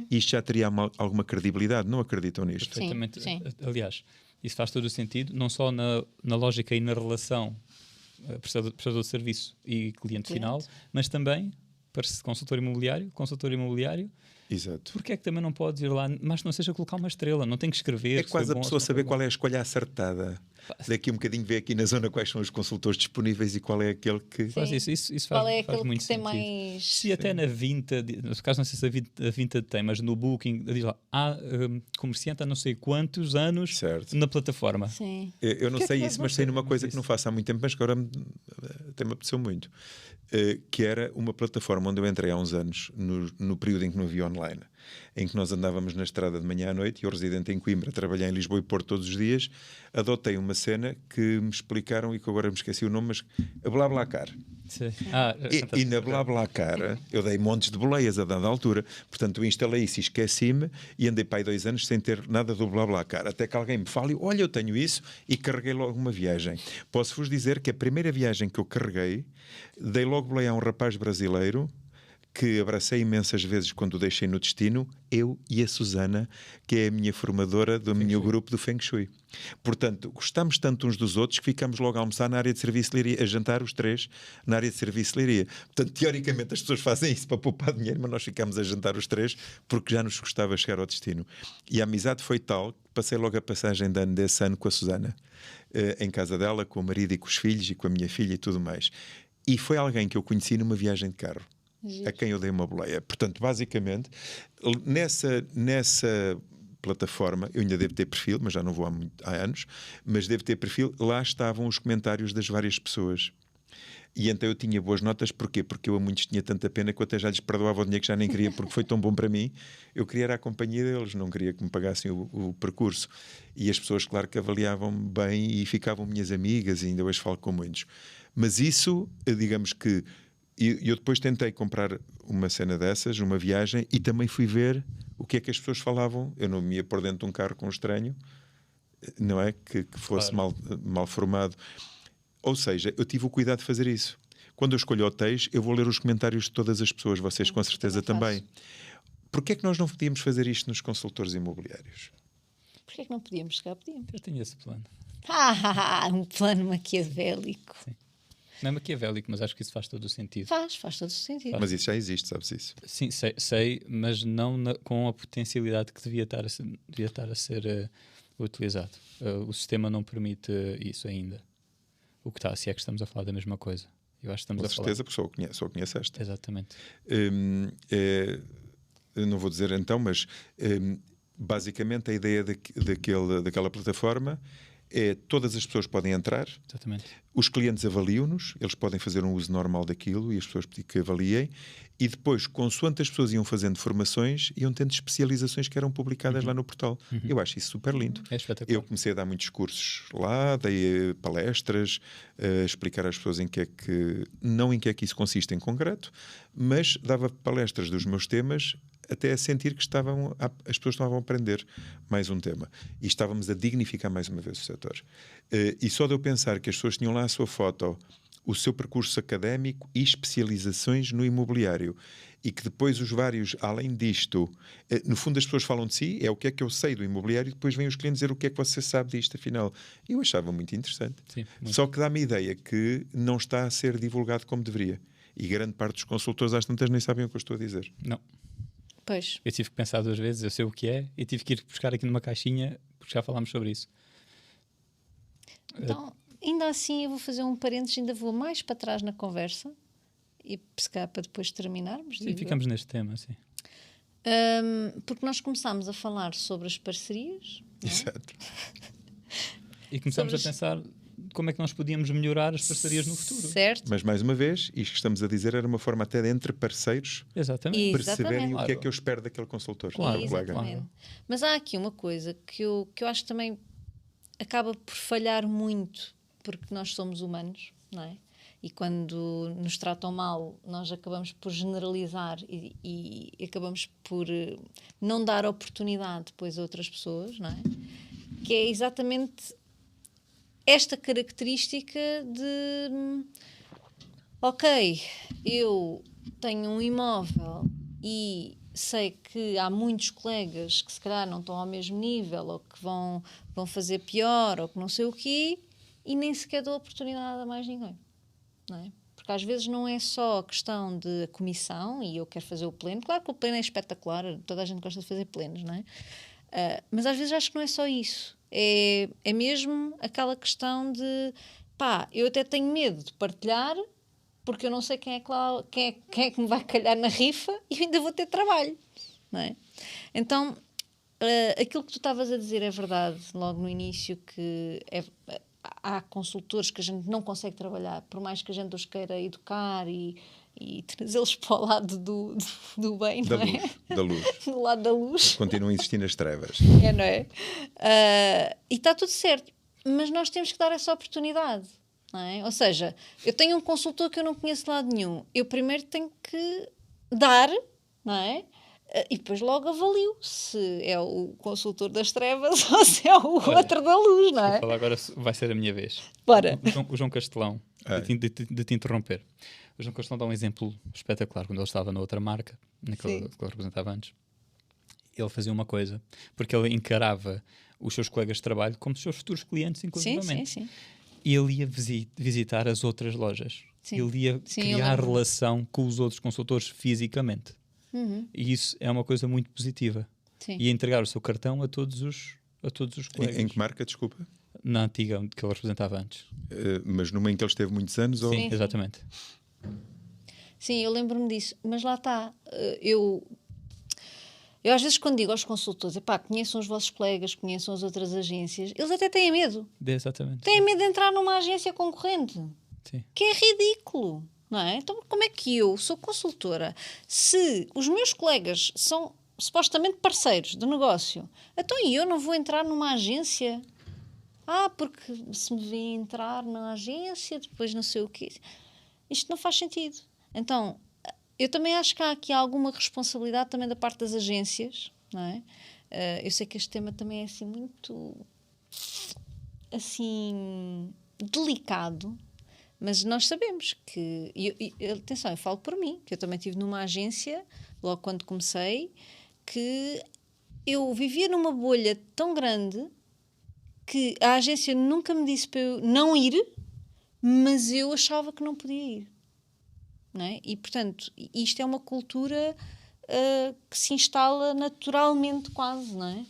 E isto já teria alguma credibilidade. Não acreditam nisto? Perfeitamente. Sim. Aliás, Isso faz todo o sentido, não só na lógica e na relação prestador de serviço e cliente final, mas também para consultor imobiliário. Exato. Porque é que também não podes ir lá, mas não seja colocar uma estrela, não tem que escrever. É quase a pessoa saber qual é a escolha acertada. Daqui um bocadinho ver aqui na zona quais são os consultores disponíveis e qual é aquele que... Faz isso qual é faz aquele muito que tem sentido. mais... Se até na Vinted, no caso não sei se a Vinted tem, mas no Booking, diz lá, comerciante há não sei quantos anos na plataforma. Sim. Eu não sei isso, mas sei numa coisa que não faço há muito tempo, mas que agora até me apeteceu muito. Que era uma plataforma onde eu entrei há uns anos, no período em que não havia online, em que nós andávamos na estrada de manhã à noite, e eu, residente em Coimbra, trabalhei em Lisboa e Porto todos os dias, adotei uma cena que me explicaram, e que agora me esqueci o nome, mas a BlaBlaCar. E na BlaBlaCar eu dei montes de boleias a dada altura, portanto eu instalei isso e esqueci-me, e andei para aí 2 anos sem ter nada do BlaBlaCar, até que alguém me fale, olha, eu tenho isso, e carreguei logo uma viagem. Posso-vos dizer que a primeira viagem que eu carreguei, dei logo boleia a um rapaz brasileiro que abracei imensas vezes quando o deixei no destino, eu e a Susana, que é a minha formadora do meu grupo do Feng Shui. Portanto, gostamos tanto uns dos outros que ficamos logo a almoçar na área de serviço de leiria, a jantar os 3 na área de serviço de leiria. Portanto, teoricamente as pessoas fazem isso para poupar dinheiro, mas nós ficamos a jantar os 3 porque já nos gostava chegar ao destino. E a amizade foi tal que passei logo a passagem de ano desse ano com a Susana, em casa dela, com o marido e com os filhos e com a minha filha e tudo mais. E foi alguém que eu conheci numa viagem de carro, a quem eu dei uma boleia. Portanto, basicamente, nessa plataforma, eu ainda devo ter perfil, mas já não vou há anos, mas devo ter perfil, lá estavam os comentários das várias pessoas. E então eu tinha boas notas, porquê? Porque eu a muitos tinha tanta pena que eu até já lhes perdoava o dinheiro que já nem queria, porque foi tão bom para mim. Eu queria era a companhia deles, não queria que me pagassem o percurso. E as pessoas, claro, que avaliavam bem e ficavam minhas amigas, e ainda hoje falo com muitos. Mas isso, digamos que eu depois tentei comprar uma cena dessas, uma viagem, e também fui ver o que é que as pessoas falavam. Eu não me ia por dentro de um carro com um estranho, não é? Que fosse mal formado. Ou seja, eu tive o cuidado de fazer isso. Quando eu escolho hotéis, eu vou ler os comentários de todas as pessoas, vocês com certeza também. Porquê é que nós não podíamos fazer isto nos consultores imobiliários? Porquê é que não podíamos chegar? Podíamos. Eu tenho esse plano. Um plano maquiavélico. Sim. Não é maquiavélico, mas acho que isso faz todo o sentido. Faz todo o sentido. Mas isso já existe, sabes isso? Sim, sei, mas não com a potencialidade que devia estar a ser utilizado. O sistema não permite isso ainda. O que está, se é que estamos a falar da mesma coisa. Eu acho que estamos com a falar. certeza, porque só conheço esta. Exatamente. Eu não vou dizer então, mas basicamente a ideia daquela plataforma é todas as pessoas podem entrar. Exatamente. Os clientes avaliam-nos, eles podem fazer um uso normal daquilo e as pessoas pedem que avaliem, e depois, consoante as pessoas iam fazendo formações, iam tendo especializaçes que eram publicadas lá no portal. Eu acho isso super lindo. É espetacular. Eu comecei a dar muitos cursos lá, dei palestras, explicar às pessoas não em que é que isso consiste em concreto, mas dava palestras dos meus temas, até a sentir que as pessoas estavam a aprender mais um tema. E estávamos a dignificar mais uma vez o setor. E só de eu pensar que as pessoas tinham lá a sua foto, o seu percurso académico e especializações no imobiliário, e que depois os vários, além disto, no fundo as pessoas falam de si, é o que é que eu sei do imobiliário, e depois vêm os clientes dizer o que é que você sabe disto, afinal. Eu achava muito interessante. Sim, muito. Só que dá-me a ideia que não está a ser divulgado como deveria. E grande parte dos consultores às tantas nem sabem o que eu estou a dizer. Não. Pois. Eu tive que pensar 2 vezes, eu sei o que é, e tive que ir buscar aqui numa caixinha, porque já falámos sobre isso. Então, ainda assim, eu vou fazer um parênteses, ainda vou mais para trás na conversa, e pescar para depois terminarmos. Sim, ficamos neste tema, sim. Porque nós começámos a falar sobre as parcerias. Exato. E começámos a pensar como é que nós podíamos melhorar as parcerias no futuro. Certo. Mas, mais uma vez, isto que estamos a dizer era uma forma até de entre parceiros perceberem o que é que eu espero daquele consultor. Claro, exatamente. Mas há aqui uma coisa que eu acho que também acaba por falhar muito, porque nós somos humanos, não é? E quando nos tratam mal, nós acabamos por generalizar e acabamos por não dar oportunidade depois a outras pessoas, não é? Que é exatamente esta característica de ok, eu tenho um imóvel e sei que há muitos colegas que se calhar não estão ao mesmo nível, ou que vão fazer pior, ou que não sei o quê, e nem sequer dou oportunidade a mais ninguém, não é? Porque às vezes não é só a questão de comissão, e eu quero fazer o pleno. Claro que o pleno é espetacular, toda a gente gosta de fazer plenos, não é? Mas às vezes acho que não é só isso. É mesmo aquela questão de, pá, eu até tenho medo de partilhar, porque eu não sei quem é que me vai calhar na rifa, e eu ainda vou ter trabalho, não é? Então, aquilo que tu estavas a dizer é verdade, logo no início, que há consultores que a gente não consegue trabalhar, por mais que a gente os queira educar e trazê-los para o lado do bem, não é? Da luz. Do lado da luz. Continuam a existir nas trevas. Não é? E está tudo certo, mas nós temos que dar essa oportunidade, não é? Ou seja, eu tenho um consultor que eu não conheço de lado nenhum, eu primeiro tenho que dar, não é? E depois logo avalio se é o consultor das trevas ou se é o outro da luz, não é? Vou falar agora, vai ser a minha vez. Bora. O João Castelão, de te interromper. O João Castelão dá um exemplo espetacular. Quando ele estava na outra marca, naquela que ele representava antes, ele fazia uma coisa, porque ele encarava os seus colegas de trabalho como os seus futuros clientes, inclusivamente. Sim. E ele ia visitar as outras lojas. Sim. Ele ia criar relação com os outros consultores fisicamente. E isso é uma coisa muito positiva. Sim. E entregar o seu cartão a todos os colegas. Em que marca, desculpa? Na antiga, que ele representava antes. Mas numa em que ele esteve muitos anos? Sim, exatamente. Sim, eu lembro-me disso. Mas lá está. Eu às vezes quando digo aos consultores, conheçam os vossos colegas, conheçam as outras agências, eles até têm medo. Exatamente. Têm medo de entrar numa agência concorrente. Sim. Que é ridículo. Não é? Então, como é que eu sou consultora? Se os meus colegas são supostamente parceiros do negócio, então eu não vou entrar numa agência? Porque se me vê entrar na agência, depois não sei o quê. Isto não faz sentido. Então, eu também acho que há aqui alguma responsabilidade também da parte das agências, não é? Eu sei que este tema também é assim muito assim delicado. Mas nós sabemos que... atenção, eu falo por mim, que eu também estive numa agência, logo quando comecei, que eu vivia numa bolha tão grande que a agência nunca me disse para eu não ir, mas eu achava que não podia ir. Não é? E, portanto, isto é uma cultura que se instala naturalmente quase, não é?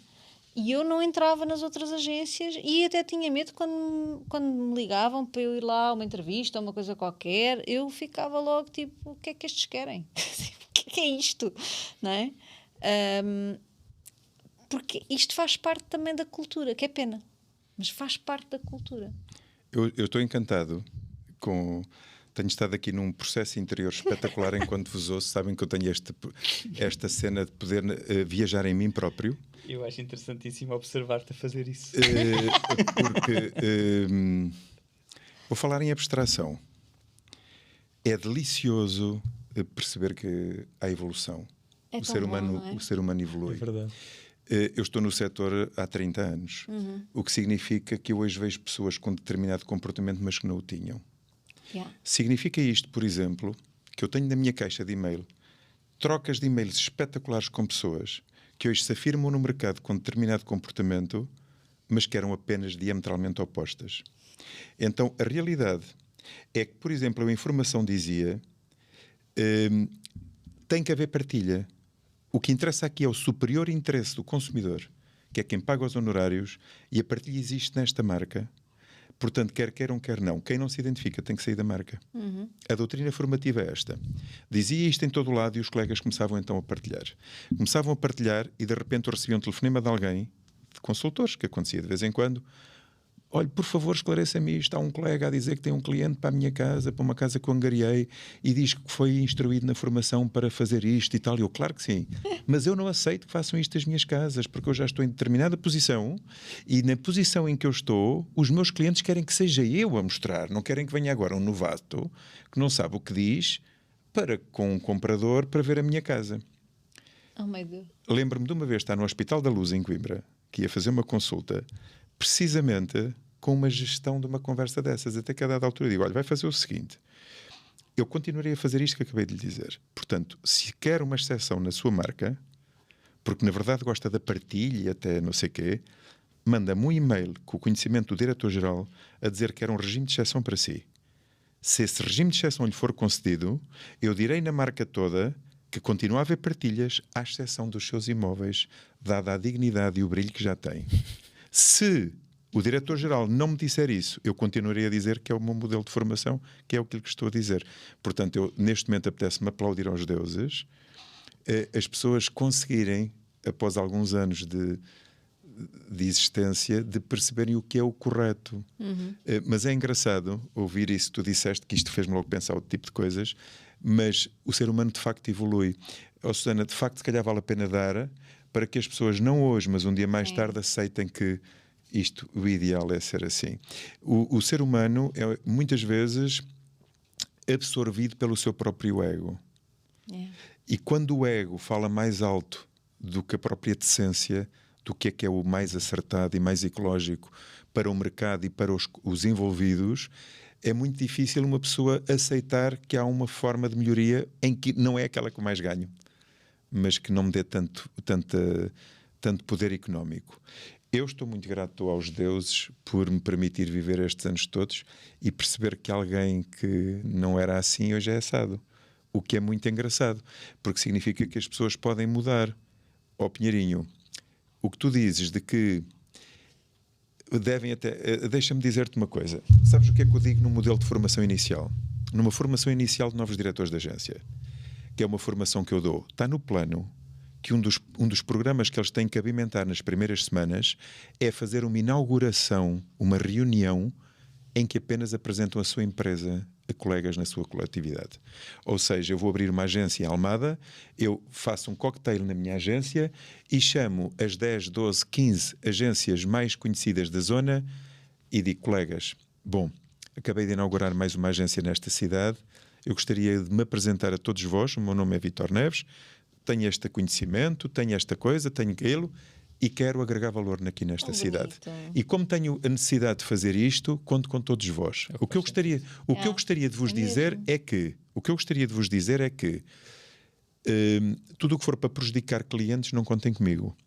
E eu não entrava nas outras agências e até tinha medo quando me ligavam para eu ir lá a uma entrevista ou uma coisa qualquer, eu ficava logo tipo, o que é que estes querem? O que é isto? Não é? Porque isto faz parte também da cultura, que é pena, mas faz parte da cultura. Eu estou encantado com... Tenho estado aqui num processo interior espetacular enquanto vos ouço. Sabem que eu tenho esta cena de poder viajar em mim próprio. Eu acho interessantíssimo observar-te a fazer isso. Porque vou falar em abstração. É delicioso perceber que há evolução. O ser humano evolui. É verdade. Eu estou no setor há 30 anos, o que significa que eu hoje vejo pessoas com determinado comportamento, mas que não o tinham. Significa isto, por exemplo, que eu tenho na minha caixa de e-mail trocas de e-mails espetaculares com pessoas que hoje se afirmam no mercado com determinado comportamento, mas que eram apenas diametralmente opostas. Então, a realidade é que, por exemplo, a informação dizia tem que haver partilha. O que interessa aqui é o superior interesse do consumidor, que é quem paga os honorários, e a partilha existe nesta marca. Portanto, quer queiram, quer não. Quem não se identifica tem que sair da marca. A doutrina formativa é esta. Dizia isto em todo o lado e os colegas começavam então a partilhar. Começavam a partilhar e de repente eu recebia um telefonema de alguém, de consultores, que acontecia de vez em quando. Olha, por favor, esclareça-me isto. Há um colega a dizer que tem um cliente para a minha casa, para uma casa que eu angariei, e diz que foi instruído na formação para fazer isto e tal. E eu, claro que sim. Mas eu não aceito que façam isto às minhas casas, porque eu já estou em determinada posição e na posição em que eu estou, os meus clientes querem que seja eu a mostrar. Não querem que venha agora um novato que não sabe o que diz com um comprador para ver a minha casa. Oh, meu Deus. Lembro-me de uma vez estar no Hospital da Luz, em Coimbra, que ia fazer uma consulta precisamente com uma gestão de uma conversa dessas, até que a dada altura eu digo, olha, vai fazer o seguinte, eu continuarei a fazer isto que acabei de lhe dizer. Portanto, se quer uma exceção na sua marca, porque na verdade gosta da partilha e até não sei quê, manda-me um e-mail com o conhecimento do diretor-geral a dizer que era um regime de exceção para si. Se esse regime de exceção lhe for concedido, eu direi na marca toda que continua a haver partilhas, à exceção dos seus imóveis, dada a dignidade e o brilho que já tem. Se o diretor-geral não me disser isso, eu continuarei a dizer que é o meu modelo de formação, que é aquilo que estou a dizer. Portanto, eu, neste momento apetece-me aplaudir aos deuses as pessoas conseguirem, após alguns anos de existência, de perceberem o que é o correto. Mas é engraçado ouvir isso. Tu disseste que isto fez-me logo pensar outro tipo de coisas, mas o ser humano de facto evolui. Susana, de facto se calhar vale a pena dar para que as pessoas não hoje, mas um dia mais tarde aceitem que o ideal é ser assim. O ser humano é muitas vezes absorvido pelo seu próprio ego. E quando o ego fala mais alto do que a própria decência, do que é o mais acertado e mais ecológico para o mercado e para os envolvidos, é muito difícil uma pessoa aceitar que há uma forma de melhoria em que não é aquela que eu mais ganho, mas que não me dê tanto poder económico. Eu estou muito grato aos deuses por me permitir viver estes anos todos e perceber que alguém que não era assim hoje é assado. O que é muito engraçado, porque significa que as pessoas podem mudar. Ó Pinheirinho, o que tu dizes de que devem até... Deixa-me dizer-te uma coisa. Sabes o que é que eu digo no modelo de formação inicial? Numa formação inicial de novos diretores de agência, que é uma formação que eu dou, está no plano que um dos programas que eles têm que abimentar nas primeiras semanas é fazer uma inauguração, uma reunião em que apenas apresentam a sua empresa a colegas na sua coletividade. Ou seja, eu vou abrir uma agência em Almada, eu faço um cocktail na minha agência e chamo as 10, 12, 15 agências mais conhecidas da zona e digo, colegas, bom, acabei de inaugurar mais uma agência nesta cidade, eu gostaria de me apresentar a todos vós, o meu nome é Vítor Neves, tenho este conhecimento, tenho esta coisa, tenho aquilo e quero agregar valor aqui nesta cidade. E como tenho a necessidade de fazer isto, conto com todos vós. O que eu gostaria de vos dizer é que tudo o que for para prejudicar clientes não contem comigo.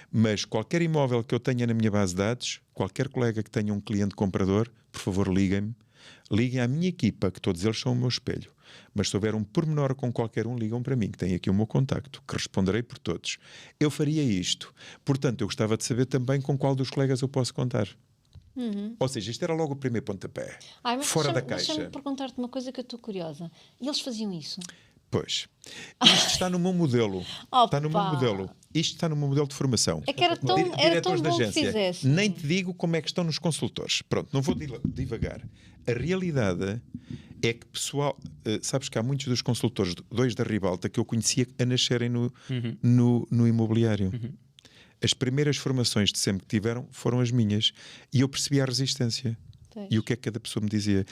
Mas qualquer imóvel que eu tenha na minha base de dados, qualquer colega que tenha um cliente comprador, por favor liguem-me. Liguem à minha equipa, que todos eles são o meu espelho. Mas se houver um pormenor com qualquer um, ligam para mim, que tem aqui o meu contacto, que responderei por todos. Eu faria isto. Portanto, eu gostava de saber também com qual dos colegas eu posso contar. Ou seja, isto era logo o primeiro pontapé. Fora da caixa. Deixa-me perguntar-te uma coisa que eu estou curiosa. E eles faziam isso? Pois. Isto está no meu modelo. Está no meu modelo. Isto está no meu modelo de formação. É que era tão bom que fizesse. Nem te digo como é que estão nos consultores. Pronto, não vou divagar. A realidade é que, pessoal, sabes que há muitos dos consultores, dois da Ribalta, que eu conhecia a nascerem no imobiliário. As primeiras formações de sempre que tiveram foram as minhas. E eu percebi a resistência. E o que é que cada pessoa me dizia?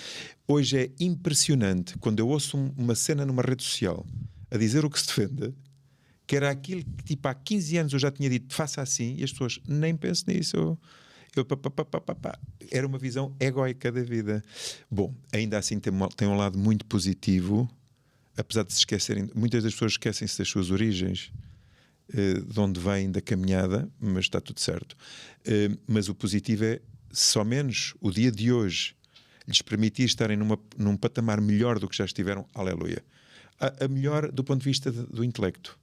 Hoje é impressionante quando eu ouço uma cena numa rede social a dizer o que se defende, que era aquilo que tipo há 15 anos eu já tinha dito, faça assim, e as pessoas nem pensam nisso. Era uma visão egóica da vida. Bom, ainda assim tem um lado muito positivo, apesar de se esquecerem, muitas das pessoas esquecem-se das suas origens, de onde vêm da caminhada, mas está tudo certo. Mas o positivo é, só menos o dia de hoje lhes permitir estarem num patamar melhor do que já estiveram, aleluia. A melhor do ponto de vista do intelecto.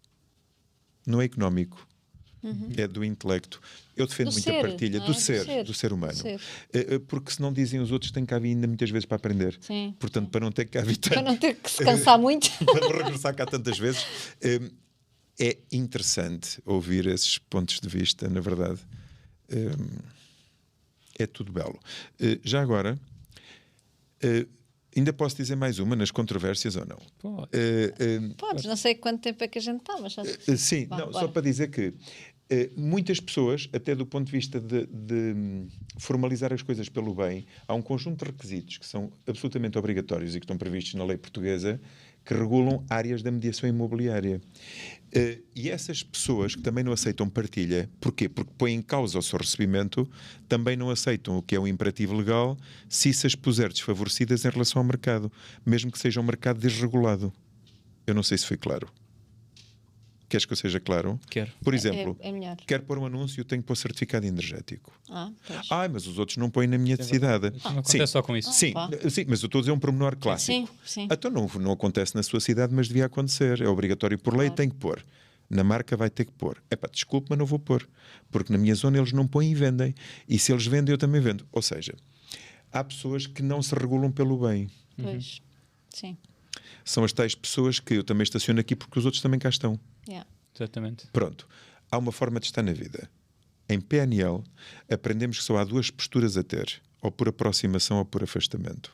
Não é económico. É do intelecto. Eu defendo muito a partilha do ser humano. Porque se não dizem os outros, tem que haver ainda muitas vezes para aprender. Sim. Portanto, para não ter que haver tanto, para não ter que se cansar muito. para não regressar cá tantas vezes. É interessante ouvir esses pontos de vista, na verdade. É tudo belo. Já agora, ainda posso dizer mais uma nas controvérsias ou não? Podes, não sei quanto tempo é que a gente está, mas... Sim, não, só para dizer que Muitas pessoas, até do ponto de vista de formalizar as coisas pelo bem, há um conjunto de requisitos que são absolutamente obrigatórios e que estão previstos na lei portuguesa que regulam áreas da mediação imobiliária. E essas pessoas que também não aceitam partilha, porquê? Porque põem em causa o seu recebimento, também não aceitam o que é um imperativo legal se se as puser desfavorecidas em relação ao mercado, mesmo que seja um mercado desregulado. Eu não sei se foi claro. Queres que eu seja claro? Quero. Por exemplo, É melhor. quero pôr um anúncio, tenho que pôr certificado energético. Pois. Mas os outros não põem na minha cidade. Não acontece só com isso. Sim, sim, mas eu estou a dizer um pormenor clássico. Sim. Então não acontece na sua cidade, mas devia acontecer. É obrigatório por lei, tem que pôr. Na marca vai ter que pôr. Desculpe, mas não vou pôr. Porque na minha zona eles não põem e vendem. E se eles vendem, eu também vendo. Ou seja, há pessoas que não se regulam pelo bem. Pois, sim. São as tais pessoas que eu também estaciono aqui porque os outros também cá estão. Yeah. Exatamente. Pronto. Há uma forma de estar na vida. Em PNL, aprendemos que só há duas posturas a ter. Ou por aproximação ou por afastamento.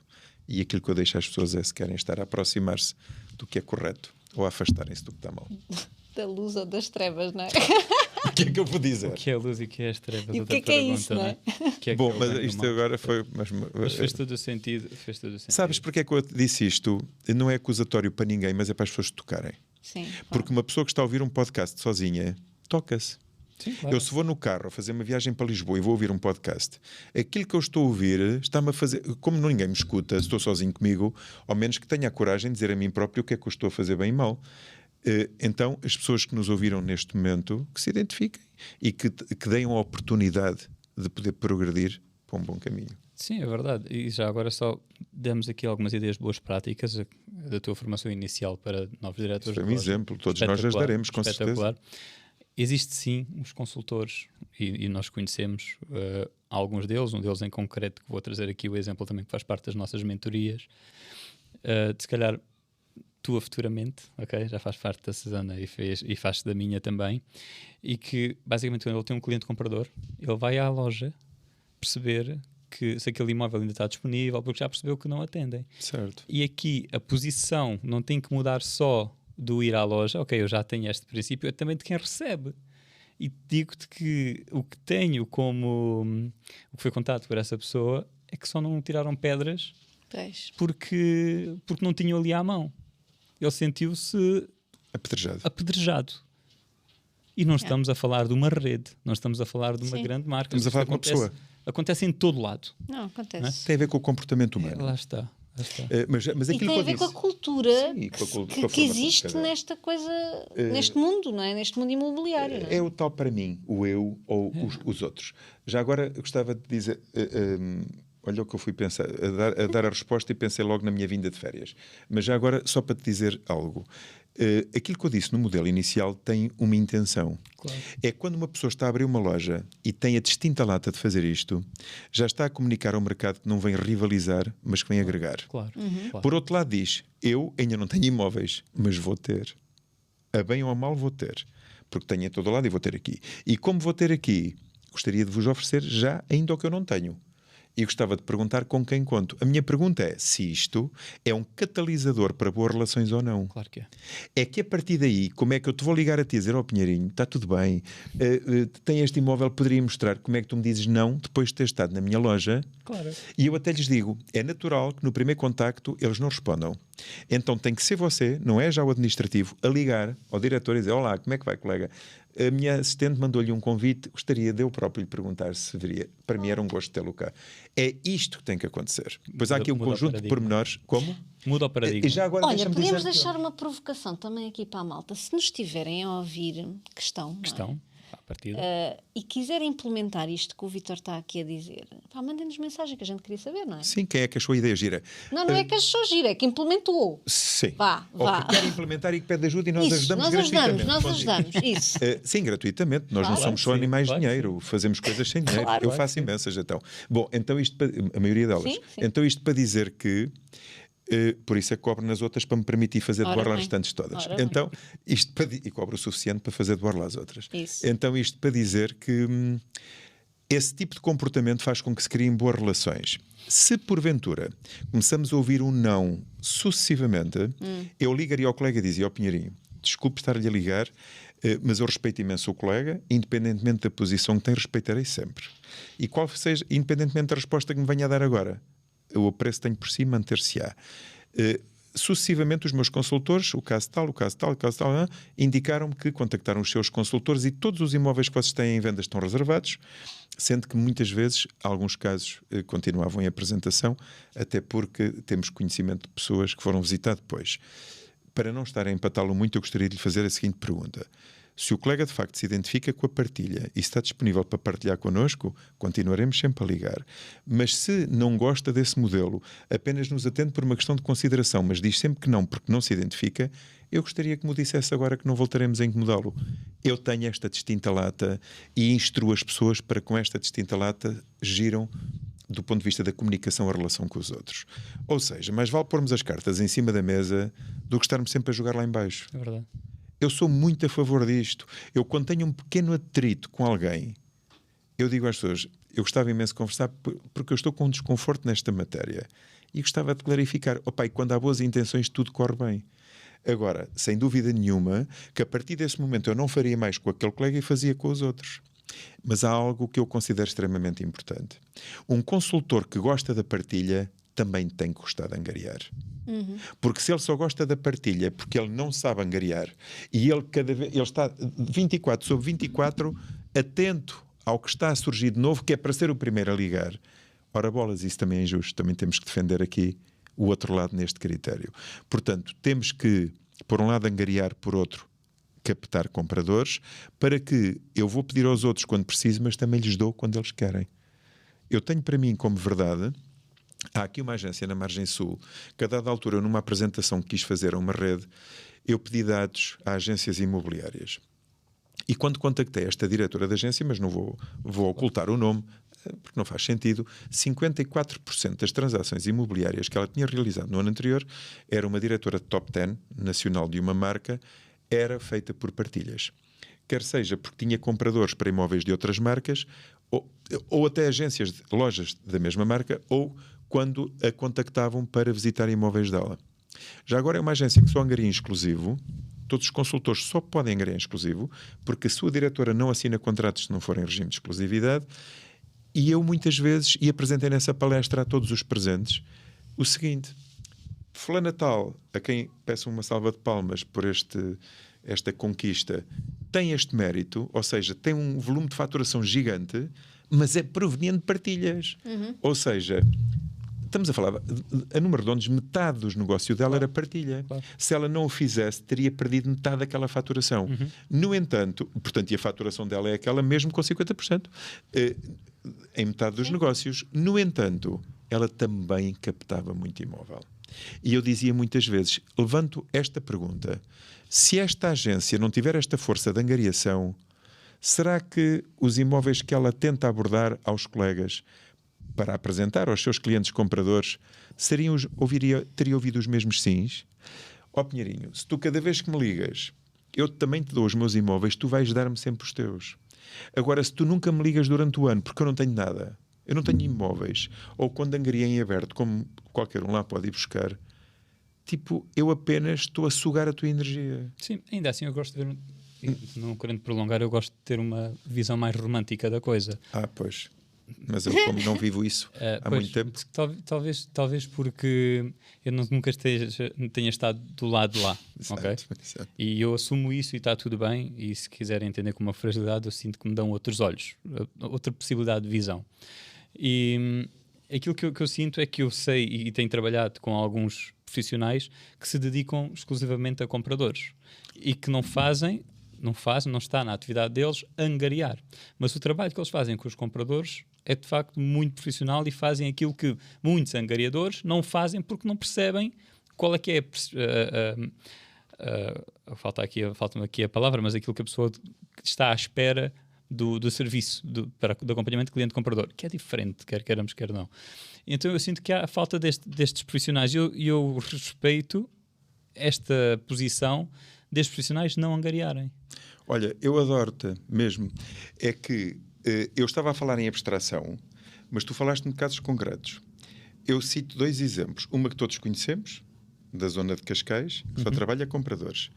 E aquilo que eu deixo às pessoas é se querem estar a aproximar-se do que é correto ou a afastarem-se do que está mal. Da luz ou das trevas, não é? O que é que eu vou dizer? O que é a luz e o que é as trevas? E o que é isso, não é? Bom, mas isto agora foi... Mas fez todo o sentido. Sabes porque é que eu disse isto? Não é acusatório para ninguém, mas é para as pessoas tocarem. Sim, claro. Porque uma pessoa que está a ouvir um podcast sozinha, toca-se. Sim, claro. Eu se vou no carro a fazer uma viagem para Lisboa e vou ouvir um podcast, aquilo que eu estou a ouvir está-me a fazer... Como ninguém me escuta, estou sozinho comigo, ao menos que tenha a coragem de dizer a mim próprio o que é que eu estou a fazer bem e mal. Então, as pessoas que nos ouviram neste momento, que se identifiquem e que deem a oportunidade de poder progredir para um bom caminho. Sim, é verdade. E já agora só demos aqui algumas ideias de boas práticas da tua formação inicial para novos diretores. Foi um exemplo, todos nós as daremos, com certeza. Existe sim uns consultores e nós conhecemos alguns deles, um deles em concreto, que vou trazer aqui o exemplo também que faz parte das nossas mentorias. Se calhar tua futuramente, ok? Já faz parte da Susana e faz da minha também, e que basicamente quando ele tem um cliente comprador, ele vai à loja perceber que se aquele imóvel ainda está disponível, porque já percebeu que não atendem. Certo. E aqui a posição não tem que mudar só do ir à loja, ok, eu já tenho este princípio, é também de quem recebe. E digo-te que o que tenho como o que foi contado por essa pessoa é que só não tiraram pedras porque não tinham ali à mão. Ele sentiu-se apedrejado. E não estamos a falar de uma rede, não estamos a falar de uma grande marca. Estamos a falar de uma pessoa. Acontece em todo lado. Não, acontece. Não é? Tem a ver com o comportamento humano. Lá está. Mas e tem a ver com a cultura que existe nesta coisa, neste mundo, não é? Neste mundo imobiliário. Não é? É o tal para mim, o eu ou os outros. Já agora eu gostava de dizer... olha o que eu fui pensar, a dar a resposta e pensei logo na minha vinda de férias. Mas já agora, só para te dizer algo. Aquilo que eu disse no modelo inicial tem uma intenção. Claro. É quando uma pessoa está a abrir uma loja e tem a distinta lata de fazer isto, já está a comunicar ao mercado que não vem rivalizar, mas que vem agregar. Claro. Claro. Por outro lado diz, eu ainda não tenho imóveis, mas vou ter. A bem ou a mal vou ter. Porque tenho em todo lado e vou ter aqui. E como vou ter aqui, gostaria de vos oferecer já ainda o que eu não tenho. E gostava de perguntar com quem conto. A minha pergunta é se isto é um catalisador para boas relações ou não. Claro que é. É que a partir daí, como é que eu te vou ligar a ti e dizer, Pinheirinho, está tudo bem, tem este imóvel, poderia mostrar, como é que tu me dizes não depois de ter estado na minha loja? Claro. E eu até lhes digo, é natural que no primeiro contacto eles não respondam. Então tem que ser você, não é já o administrativo, a ligar ao diretor e dizer, olá, como é que vai, colega? A minha assistente mandou-lhe um convite, gostaria de eu próprio lhe perguntar se viria. Para mim era um gosto tê-lo cá. É isto que tem que acontecer. Pois há aqui um conjunto de pormenores. Como? Muda o paradigma. E já agora olha, podemos deixar uma provocação também aqui para a malta. Se nos estiverem a ouvir, questão. À partida. E quiserem implementar isto que o Vítor está aqui a dizer, mandem-nos mensagem que a gente queria saber, não é? Sim, quem é que achou a ideia gira? Não é que achou gira, é que implementou. Sim. Vá. Ou que quer implementar e que pede ajuda e nós isso, ajudamos gratuitamente. Nós ajudamos, isso. Sim, gratuitamente. Nós não somos só animais de dinheiro. Fazemos coisas sem dinheiro. Eu faço imensas, então. Bom, então isto, a maioria delas. Sim. Então isto para dizer que por isso é que cobro nas outras para me permitir fazer de borla as restantes todas. Então, isto e cobro o suficiente para fazer de borla as outras. Isso. Então, isto para dizer que esse tipo de comportamento faz com que se criem boas relações. Se porventura começamos a ouvir um não sucessivamente, eu ligaria ao colega e dizia, Pinheirinho, desculpe estar-lhe a ligar, Mas eu respeito imenso o colega, independentemente da posição que tem, respeitarei sempre. E qual seja, independentemente da resposta que me venha a dar agora, o preço tem por si manter-se-á. Sucessivamente, os meus consultores, o caso tal, indicaram-me que contactaram os seus consultores e todos os imóveis que vocês têm em venda estão reservados, sendo que muitas vezes, alguns casos, continuavam em apresentação, até porque temos conhecimento de pessoas que foram visitar depois. Para não estar a empatá-lo muito, eu gostaria de lhe fazer a seguinte pergunta. Se o colega de facto se identifica com a partilha e está disponível para partilhar connosco, continuaremos sempre a ligar. Mas se não gosta desse modelo, apenas nos atende por uma questão de consideração, mas diz sempre que não porque não se identifica, eu gostaria que me dissesse agora que não voltaremos a incomodá-lo. Eu tenho esta distinta lata e instruo as pessoas para com esta distinta lata giram do ponto de vista da comunicação a relação com os outros. Ou seja, mais vale pormos as cartas em cima da mesa do que estarmos sempre a jogar lá em baixo. É verdade. Eu sou muito a favor disto. Eu, quando tenho um pequeno atrito com alguém, eu digo às pessoas, eu gostava imenso de conversar porque eu estou com um desconforto nesta matéria e gostava de clarificar. Opa, e quando há boas intenções tudo corre bem. Agora, sem dúvida nenhuma, que a partir desse momento eu não faria mais com aquele colega e fazia com os outros. Mas há algo que eu considero extremamente importante. Um consultor que gosta da partilha também tem que gostar de angariar. Porque se ele só gosta da partilha porque ele não sabe angariar e ele está 24 sobre 24 atento ao que está a surgir de novo, que é para ser o primeiro a ligar. Ora bolas, isso também é injusto. Também temos que defender aqui o outro lado neste critério. Portanto, temos que, por um lado, angariar, por outro, captar compradores, para que eu vou pedir aos outros quando preciso, mas também lhes dou quando eles querem. Eu tenho para mim como verdade, há aqui uma agência na Margem Sul, que a dada altura, numa apresentação que quis fazer a uma rede, eu pedi dados a agências imobiliárias. E quando contactei esta diretora da agência, mas não vou ocultar o nome, porque não faz sentido, 54% das transações imobiliárias que ela tinha realizado no ano anterior era uma diretora de top 10 nacional de uma marca, era feita por partilhas. Quer seja porque tinha compradores para imóveis de outras marcas, ou até agências de lojas da mesma marca, ou quando a contactavam para visitar imóveis dela. Já agora é uma agência que só angaria em exclusivo. Todos os consultores só podem angariar em exclusivo, porque a sua diretora não assina contratos se não forem em regime de exclusividade. E eu muitas vezes, e apresentei nessa palestra a todos os presentes, o seguinte: fulana tal, a quem peço uma salva de palmas por esta conquista, tem este mérito, ou seja, tem um volume de faturação gigante, mas é proveniente de partilhas. Ou seja, estamos a falar, a número redondos, metade dos negócios dela era partilha. Se ela não o fizesse, teria perdido metade daquela faturação. No entanto, portanto, e a faturação dela é aquela mesmo com 50%, em metade dos negócios. No entanto, ela também captava muito imóvel. E eu dizia muitas vezes, levanto esta pergunta: se esta agência não tiver esta força de angariação, será que os imóveis que ela tenta abordar aos colegas para apresentar aos seus clientes compradores teria ouvido os mesmos sims? Ó Pinheirinho, se tu cada vez que me ligas eu também te dou os meus imóveis, tu vais dar-me sempre os teus. Agora, se tu nunca me ligas durante o ano porque eu não tenho nada, eu não tenho imóveis, ou quando angariei em aberto, como qualquer um lá pode ir buscar, tipo, eu apenas estou a sugar a tua energia. Sim, ainda assim eu gosto de ver, não querendo prolongar, eu gosto de ter uma visão mais romântica da coisa. Pois. Mas eu, como não vivo isso há muito tempo... Talvez porque eu nunca tenha estado do lado de lá. Exato, okay? Exato. E eu assumo isso e está tudo bem. E se quiserem entender com uma fragilidade, eu sinto que me dão outros olhos, outra possibilidade de visão. E aquilo que eu sinto é que eu sei e tenho trabalhado com alguns profissionais que se dedicam exclusivamente a compradores e que não está na atividade deles angariar. Mas o trabalho que eles fazem com os compradores é de facto muito profissional e fazem aquilo que muitos angariadores não fazem porque não percebem qual é que é falta-me aqui a palavra, mas aquilo que a pessoa está à espera do serviço do acompanhamento cliente-comprador, que é diferente, quer queiramos, quer não. Então eu sinto que há a falta destes profissionais e eu respeito esta posição destes profissionais não angariarem. Olha, eu adoro-te mesmo. É que eu estava a falar em abstração, mas tu falaste-me de casos concretos. Eu cito 2 exemplos. Uma que todos conhecemos, da zona de Cascais, que só trabalha compradores.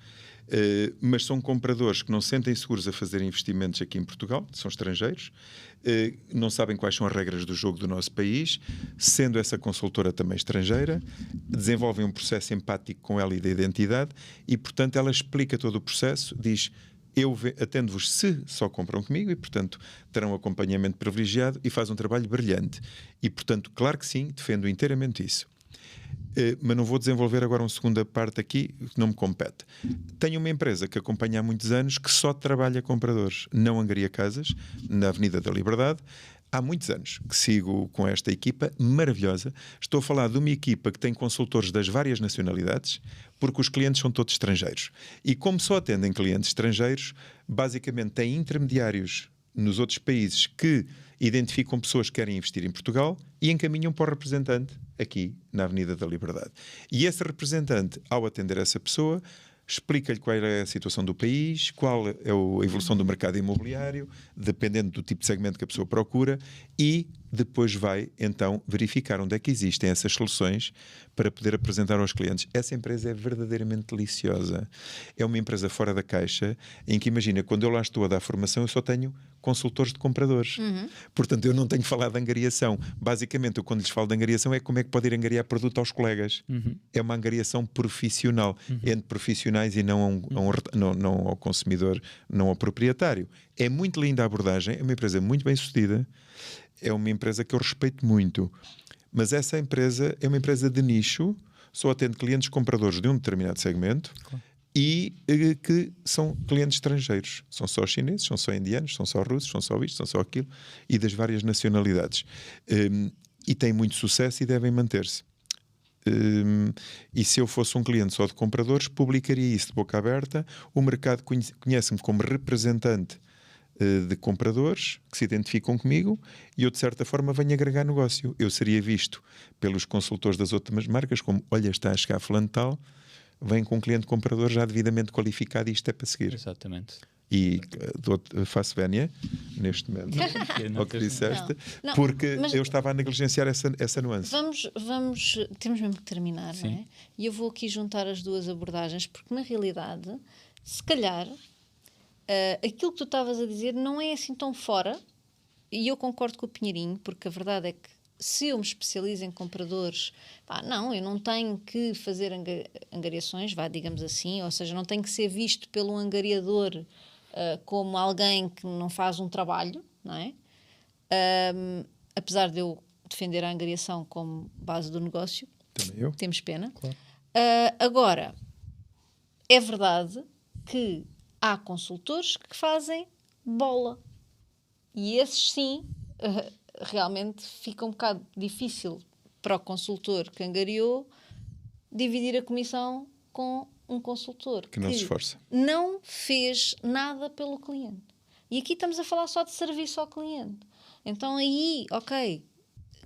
Mas são compradores que não se sentem seguros a fazer investimentos aqui em Portugal, são estrangeiros, não sabem quais são as regras do jogo do nosso país, sendo essa consultora também estrangeira, desenvolvem um processo empático com ela e da identidade e, portanto, ela explica todo o processo, diz: eu atendo-vos se só compram comigo e, portanto, terão acompanhamento privilegiado e faz um trabalho brilhante. E, portanto, claro que sim, defendo inteiramente isso. Mas não vou desenvolver agora uma segunda parte aqui, que não me compete. Tenho uma empresa que acompanha há muitos anos que só trabalha compradores, não angria casas, na Avenida da Liberdade. Há muitos anos que sigo com esta equipa maravilhosa. Estou a falar de uma equipa que tem consultores das várias nacionalidades, porque os clientes são todos estrangeiros. E como só atendem clientes estrangeiros, basicamente têm intermediários nos outros países que identificam pessoas que querem investir em Portugal e encaminham para o representante aqui na Avenida da Liberdade. E esse representante, ao atender essa pessoa, explica-lhe qual é a situação do país, qual é a evolução do mercado imobiliário, dependendo do tipo de segmento que a pessoa procura, e depois vai, então, verificar onde é que existem essas soluções para poder apresentar aos clientes. Essa empresa é verdadeiramente deliciosa. É uma empresa fora da caixa, em que, imagina, quando eu lá estou a dar formação, eu só tenho consultores de compradores. Portanto, eu não tenho falado de angariação. Basicamente, eu, quando lhes falo de angariação, é como é que pode ir angariar produto aos colegas. É uma angariação profissional, entre profissionais e não ao consumidor, não ao proprietário. É muito linda a abordagem, é uma empresa muito bem sucedida, é uma empresa que eu respeito muito. Mas essa empresa é uma empresa de nicho, só atende clientes compradores de um determinado segmento. Claro. E que são clientes estrangeiros. São só chineses, são só indianos, são só russos, são só isto, são só aquilo, e das várias nacionalidades. E têm muito sucesso e devem manter-se. E se eu fosse um cliente só de compradores, publicaria isso de boca aberta. O mercado conhece-me como representante de compradores que se identificam comigo e eu, de certa forma, venho agregar negócio. Eu seria visto pelos consultores das outras marcas como: olha, está a chegar fulano tal, vem com um cliente comprador já devidamente qualificado e isto é para seguir. Exatamente. E faço vénia neste momento ao que disseste, porque eu estava a negligenciar essa nuance. Temos mesmo que terminar, não é? E eu vou aqui juntar as duas abordagens, porque na realidade, se calhar, aquilo que tu estavas a dizer não é assim tão fora, e eu concordo com o Pinheirinho, porque a verdade é que se eu me especializo em compradores, eu não tenho que fazer angariações, digamos assim, ou seja, não tenho que ser visto pelo angariador como alguém que não faz um trabalho, não é? Apesar de eu defender a angariação como base do negócio, também eu. Temos pena. Claro. Agora, é verdade que há consultores que fazem bola. E esses sim, realmente fica um bocado difícil para o consultor que angariou dividir a comissão com um consultor que não se esforça, não fez nada pelo cliente. E aqui estamos a falar só de serviço ao cliente. Então aí, ok,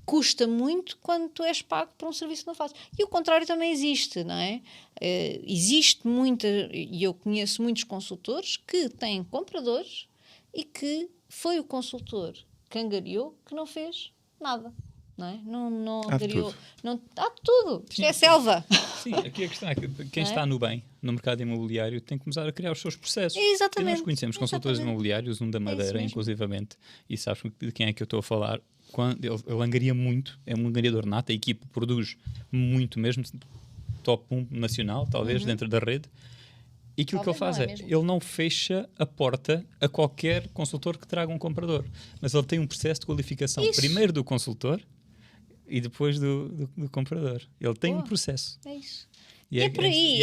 custa muito quando tu és pago por um serviço que não fazes. E o contrário também existe, não é? Existe muita, e eu conheço muitos consultores que têm compradores e que foi o consultor que angariou que não fez nada. Não é? Não angariou. Há tudo. Isto é selva. Sim, aqui a questão é que quem está no bem, no mercado imobiliário, tem que começar a criar os seus processos. Exatamente. E nós conhecemos consultores imobiliários, um da Madeira, inclusivamente, e sabes de quem é que eu estou a falar? Quando ele angaria muito, é um angariador nato, a equipe produz muito mesmo, top 1 nacional, talvez, dentro da rede. E aquilo que ele faz ele não fecha a porta a qualquer consultor que traga um comprador. Mas ele tem um processo de qualificação, primeiro do consultor e depois do comprador. Ele tem um processo. É isso. E é por aí.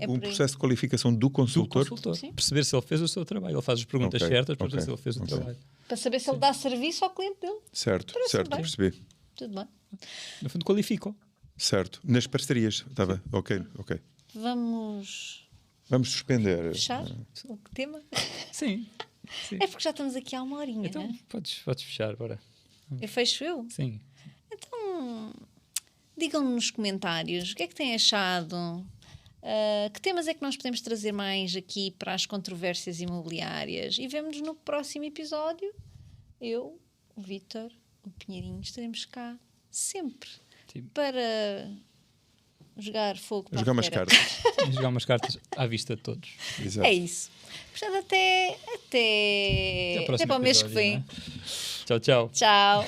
Um processo de qualificação do consultor. Perceber se ele fez o seu trabalho. Ele faz as perguntas certas para ver se ele fez o trabalho. Para saber se ele dá serviço ao cliente dele. Certo, percebi. Tudo bem. No fundo, qualifica. Certo. Nas parcerias. Estava. Ok. Vamos suspender. Fechar o tema? Sim. É porque já estamos aqui há uma horinha, então, não é? Podes fechar, bora. Eu fecho eu? Sim. Então, digam-me nos comentários o que é que têm achado, que temas é que nós podemos trazer mais aqui para as controvérsias imobiliárias, e vemo-nos no próximo episódio. Eu, o Vítor, o Pinheirinho, estaremos cá sempre para jogar fogo para Jogar a umas fogueira. cartas. E jogar umas cartas à vista de todos. Exato. É isso. Portanto, até Até ao próximo para o mês que episódio, vem. não é? Tchau, tchau. Tchau.